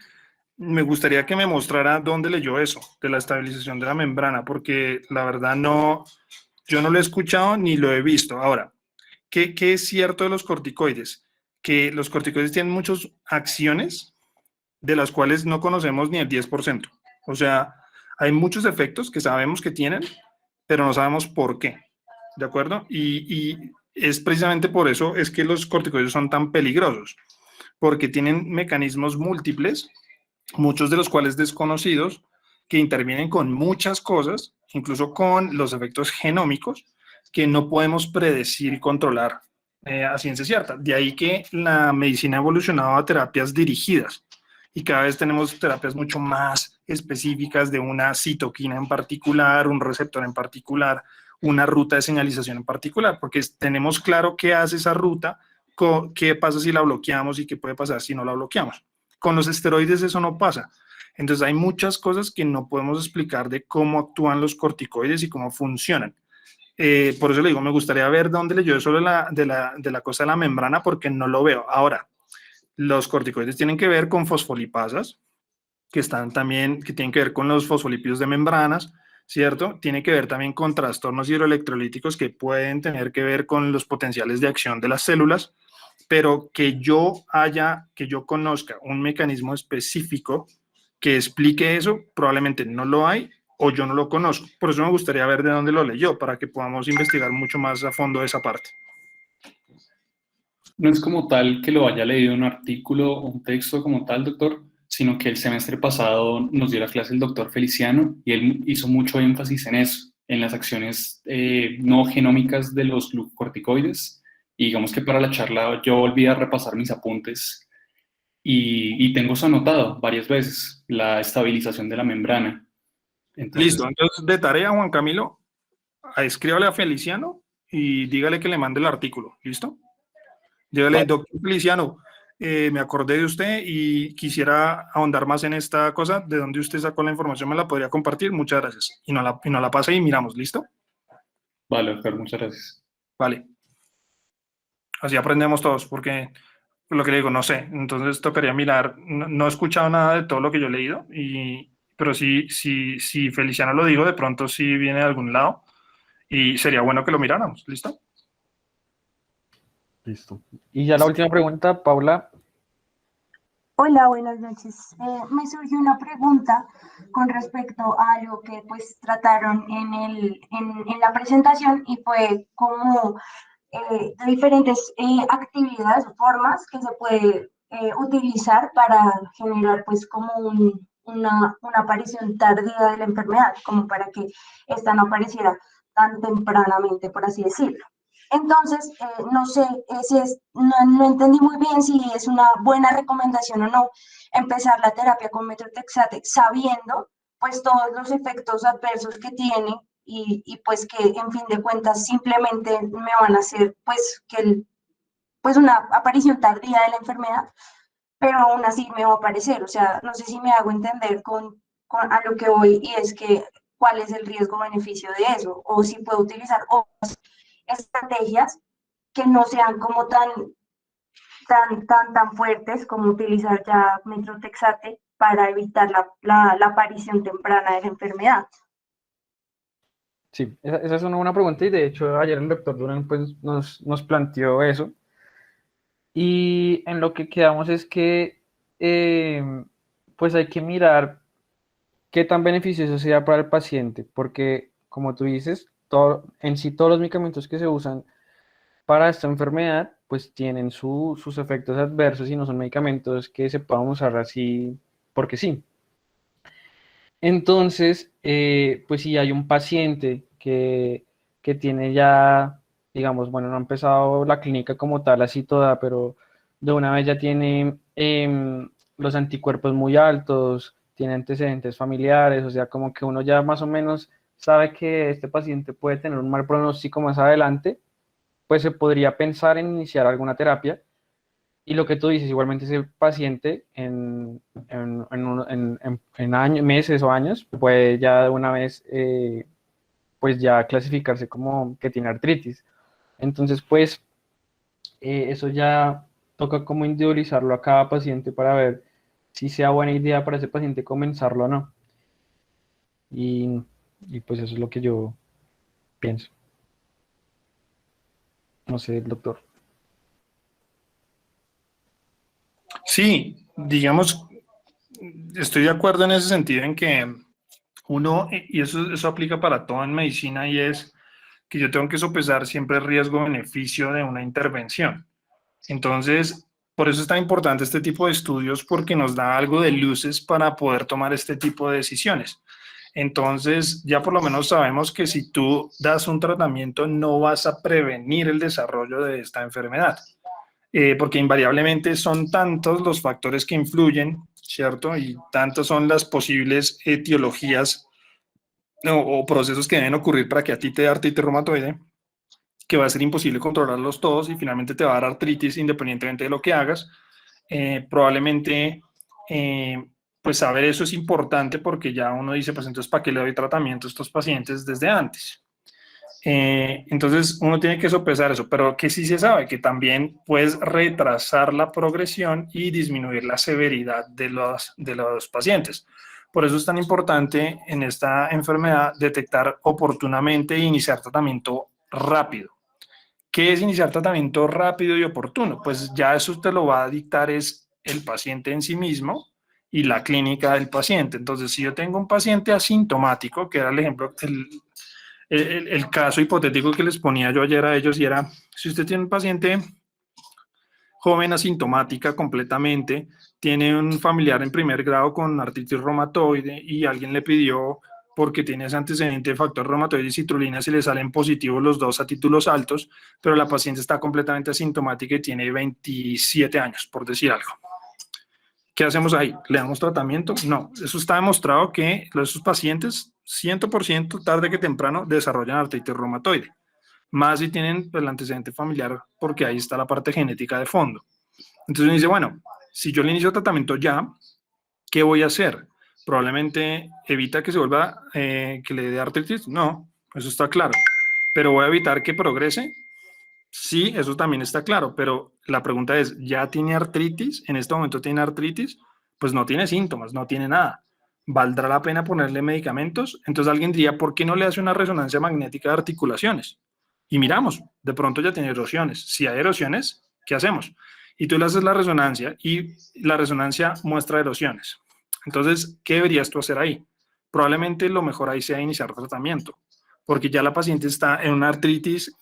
me gustaría que me mostrara dónde leyó eso, de la estabilización de la membrana, porque la verdad yo no lo he escuchado ni lo he visto. Ahora, ¿qué es cierto de los corticoides? Que los corticoides tienen muchas acciones de las cuales no conocemos ni el 10%. O sea, hay muchos efectos que sabemos que tienen, pero no sabemos por qué, ¿de acuerdo? Y es precisamente por eso es que los corticoides son tan peligrosos, porque tienen mecanismos múltiples, muchos de los cuales desconocidos, que intervienen con muchas cosas, incluso con los efectos genómicos, que no podemos predecir y controlar a ciencia cierta. De ahí que la medicina ha evolucionado a terapias dirigidas, y cada vez tenemos terapias mucho más específicas de una citoquina en particular, un receptor en particular, una ruta de señalización en particular, porque tenemos claro qué hace esa ruta, qué pasa si la bloqueamos y qué puede pasar si no la bloqueamos. Con los esteroides eso no pasa. Entonces hay muchas cosas que no podemos explicar de cómo actúan los corticoides y cómo funcionan. Por eso le digo, me gustaría ver dónde leyó eso de la cosa de la membrana, porque no lo veo. Ahora, Los corticoides tienen que ver con fosfolipasas, que están también, que tienen que ver con los fosfolípidos de membranas, ¿cierto? Tiene que ver también con trastornos hidroelectrolíticos que pueden tener que ver con los potenciales de acción de las células, pero que yo conozca un mecanismo específico que explique eso, probablemente no lo hay o yo no lo conozco. Por eso me gustaría ver de dónde lo leyó, para que podamos investigar mucho más a fondo esa parte. No es como tal que lo haya leído en un artículo o un texto como tal, doctor, sino que el semestre pasado nos dio la clase el doctor Feliciano y él hizo mucho énfasis en eso, en las acciones no genómicas de los glucocorticoides. Y digamos que para la charla yo volví a repasar mis apuntes y tengo eso anotado varias veces, la estabilización de la membrana. Entonces, Listo, entonces de tarea, Juan Camilo, escríbale a Feliciano y dígale que le mande el artículo, ¿listo? Dígale, doctor Feliciano, me acordé de usted y quisiera ahondar más en esta cosa. ¿De dónde usted sacó la información? ¿Me la podría compartir? Muchas gracias. Y nos la pasa y miramos, ¿listo? vale, doctor, muchas gracias. Vale. Así aprendemos todos, porque lo que le digo, no sé. Entonces tocaría mirar. No he escuchado nada de todo lo que yo he leído, pero si Feliciano lo dijo, de pronto sí viene de algún lado y sería bueno que lo miráramos, ¿listo? Listo. Y ya la última pregunta, Paula. Hola, buenas noches. Me surgió una pregunta con respecto a algo que pues trataron en la presentación y fue como de diferentes actividades o formas que se puede utilizar para generar pues como una aparición tardía de la enfermedad, como para que esta no apareciera tan tempranamente, por así decirlo. Entonces, no sé no entendí muy bien si es una buena recomendación o no empezar la terapia con metotrexate sabiendo pues todos los efectos adversos que tiene y pues que en fin de cuentas simplemente me van a hacer pues pues una aparición tardía de la enfermedad, pero aún así me va a aparecer. O sea, no sé si me hago entender con a lo que voy y es que cuál es el riesgo-beneficio de eso o si puedo utilizar otras estrategias que no sean como tan fuertes como utilizar ya metotrexate para evitar la aparición temprana de la enfermedad. Sí, esa es una buena pregunta y de hecho ayer el doctor Durán pues, nos planteó eso. Y en lo que quedamos es que pues hay que mirar qué tan beneficioso sea para el paciente, porque como tú dices, en sí todos los medicamentos que se usan para esta enfermedad pues tienen sus efectos adversos y no son medicamentos que se puedan usar así porque sí. Entonces, pues si hay un paciente que tiene ya, digamos, bueno, no ha empezado la clínica como tal, así toda, pero de una vez ya tiene los anticuerpos muy altos, tiene antecedentes familiares, o sea, como que uno ya más o menos sabe que este paciente puede tener un mal pronóstico más adelante, pues se podría pensar en iniciar alguna terapia. Y lo que tú dices, igualmente ese paciente en años, meses o años puede ya de una vez pues ya clasificarse como que tiene artritis. Entonces pues eso ya toca como individualizarlo a cada paciente para ver si sea buena idea para ese paciente comenzarlo o no. Y, y pues eso es lo que yo pienso. No sé, doctor. Sí, digamos, estoy de acuerdo en ese sentido en que uno, y eso aplica para todo en medicina, y es que yo tengo que sopesar siempre el riesgo-beneficio de una intervención. Entonces, por eso es tan importante este tipo de estudios, porque nos da algo de luces para poder tomar este tipo de decisiones. Entonces, ya por lo menos sabemos que si tú das un tratamiento, no vas a prevenir el desarrollo de esta enfermedad. Porque invariablemente son tantos los factores que influyen, ¿cierto? Y tantas son las posibles etiologías o procesos que deben ocurrir para que a ti te dé artritis reumatoide, que va a ser imposible controlarlos todos y finalmente te va a dar artritis independientemente de lo que hagas. Probablemente, pues saber eso es importante porque ya uno dice, pues entonces, ¿para qué le doy tratamiento a estos pacientes desde antes? Entonces uno tiene que sopesar eso, pero que sí se sabe que también puedes retrasar la progresión y disminuir la severidad de los pacientes. Por eso es tan importante en esta enfermedad detectar oportunamente e iniciar tratamiento rápido. ¿Qué es iniciar tratamiento rápido y oportuno? Pues ya eso te lo va a dictar es el paciente en sí mismo y la clínica del paciente. Entonces, si yo tengo un paciente asintomático, que era el ejemplo, el caso hipotético que les ponía yo ayer a ellos, y era, si usted tiene un paciente joven asintomática completamente, tiene un familiar en primer grado con artritis reumatoide y alguien le pidió, porque tiene ese antecedente de factor reumatoide y citrulina, si le salen positivos los dos a títulos altos, pero la paciente está completamente asintomática y tiene 27 años, por decir algo. ¿Qué hacemos ahí? ¿Le damos tratamiento? No, eso está demostrado que esos pacientes, 100% tarde que temprano, desarrollan artritis reumatoide. Más si tienen el antecedente familiar, porque ahí está la parte genética de fondo. Entonces uno dice, bueno, si yo le inicio tratamiento ya, ¿qué voy a hacer? Probablemente evita que se vuelva, que le dé artritis. No, eso está claro. Pero voy a evitar que progrese. Sí, eso también está claro, pero la pregunta es, ¿ya tiene artritis? ¿En este momento tiene artritis? Pues no tiene síntomas, no tiene nada. ¿Valdrá la pena ponerle medicamentos? Entonces alguien diría, ¿por qué no le hace una resonancia magnética de articulaciones? Y miramos, de pronto ya tiene erosiones. Si hay erosiones, ¿qué hacemos? Y tú le haces la resonancia y la resonancia muestra erosiones. Entonces, ¿qué deberías tú hacer ahí? Probablemente lo mejor ahí sea iniciar tratamiento, porque ya la paciente está en una artritis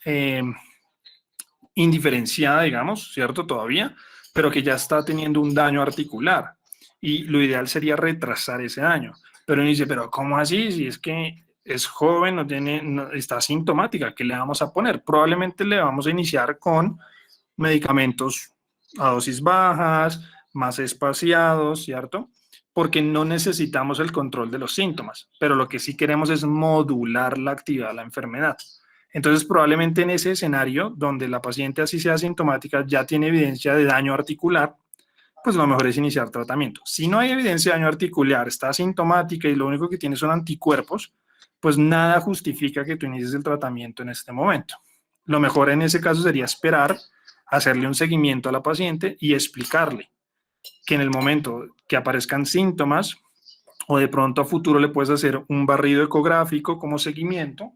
indiferenciada, digamos, ¿cierto? Todavía, pero que ya está teniendo un daño articular. Y lo ideal sería retrasar ese daño. Pero uno dice, pero ¿cómo así? Si es que es joven, está asintomática, ¿qué le vamos a poner? Probablemente le vamos a iniciar con medicamentos a dosis bajas, más espaciados, ¿cierto? Porque no necesitamos el control de los síntomas, pero lo que sí queremos es modular la actividad de la enfermedad. Entonces, probablemente en ese escenario, donde la paciente así sea asintomática, ya tiene evidencia de daño articular, pues lo mejor es iniciar tratamiento. Si no hay evidencia de daño articular, está asintomática y lo único que tiene son anticuerpos, pues nada justifica que tú inicies el tratamiento en este momento. Lo mejor en ese caso sería esperar, hacerle un seguimiento a la paciente y explicarle que en el momento que aparezcan síntomas o de pronto a futuro le puedes hacer un barrido ecográfico como seguimiento,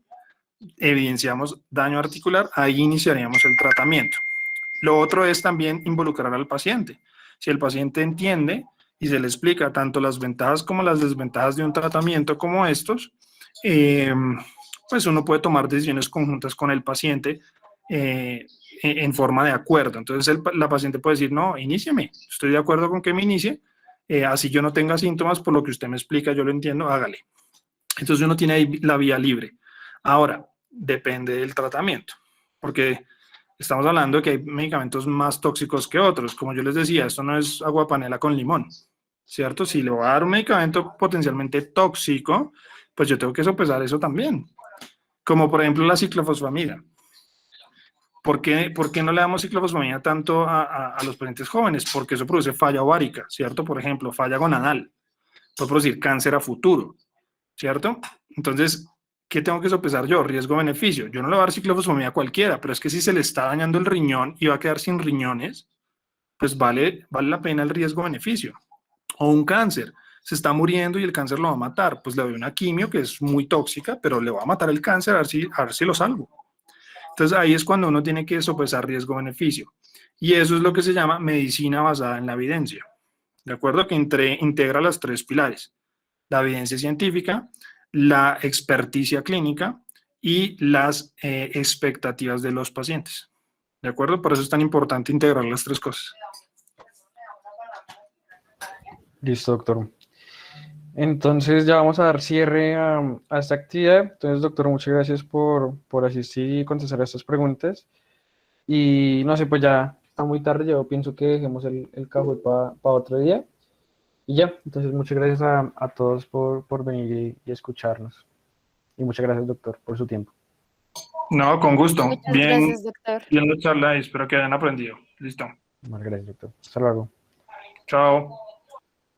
evidenciamos daño articular, ahí iniciaríamos el tratamiento. Lo otro es también involucrar al paciente. Si el paciente entiende y se le explica tanto las ventajas como las desventajas de un tratamiento como estos, pues uno puede tomar decisiones conjuntas con el paciente en forma de acuerdo. Entonces la paciente puede decir, no, inícieme, estoy de acuerdo con que me inicie, así yo no tenga síntomas, por lo que usted me explica, yo lo entiendo, hágale. Entonces uno tiene ahí la vía libre. Ahora, depende del tratamiento, porque estamos hablando de que hay medicamentos más tóxicos que otros. Como yo les decía, esto no es agua panela con limón, ¿cierto? Si le voy a dar un medicamento potencialmente tóxico, pues yo tengo que sopesar eso también. Como por ejemplo la ciclofosfamida. ¿Por qué no le damos ciclofosfamida tanto a los pacientes jóvenes? Porque eso produce falla ovárica, ¿cierto? Por ejemplo, falla gonadal. Puede producir cáncer a futuro, ¿cierto? Entonces, ¿qué tengo que sopesar yo? Riesgo-beneficio. Yo no le voy a dar ciclofosfamida a cualquiera, pero es que si se le está dañando el riñón y va a quedar sin riñones, pues vale la pena el riesgo-beneficio. O un cáncer, se está muriendo y el cáncer lo va a matar, pues le doy una quimio que es muy tóxica, pero le va a matar el cáncer, a ver si lo salvo. Entonces ahí es cuando uno tiene que sopesar riesgo-beneficio. Y eso es lo que se llama medicina basada en la evidencia. ¿De acuerdo? Que integra los tres pilares: la evidencia científica, la experticia clínica y las expectativas de los pacientes. ¿De acuerdo? Por eso es tan importante integrar las tres cosas. Listo, doctor. Entonces ya vamos a dar cierre a esta actividad. Entonces, doctor, muchas gracias por asistir y contestar a estas preguntas. Y no sé, pues ya está muy tarde, yo pienso que dejemos el café para otro día. Y ya, entonces muchas gracias a todos por venir y escucharnos. Y muchas gracias, doctor, por su tiempo. No, con gusto. Muchas Bien, gracias, doctor. bien la charla y espero que hayan aprendido. Listo. Muchas gracias, doctor. Hasta luego. Chao.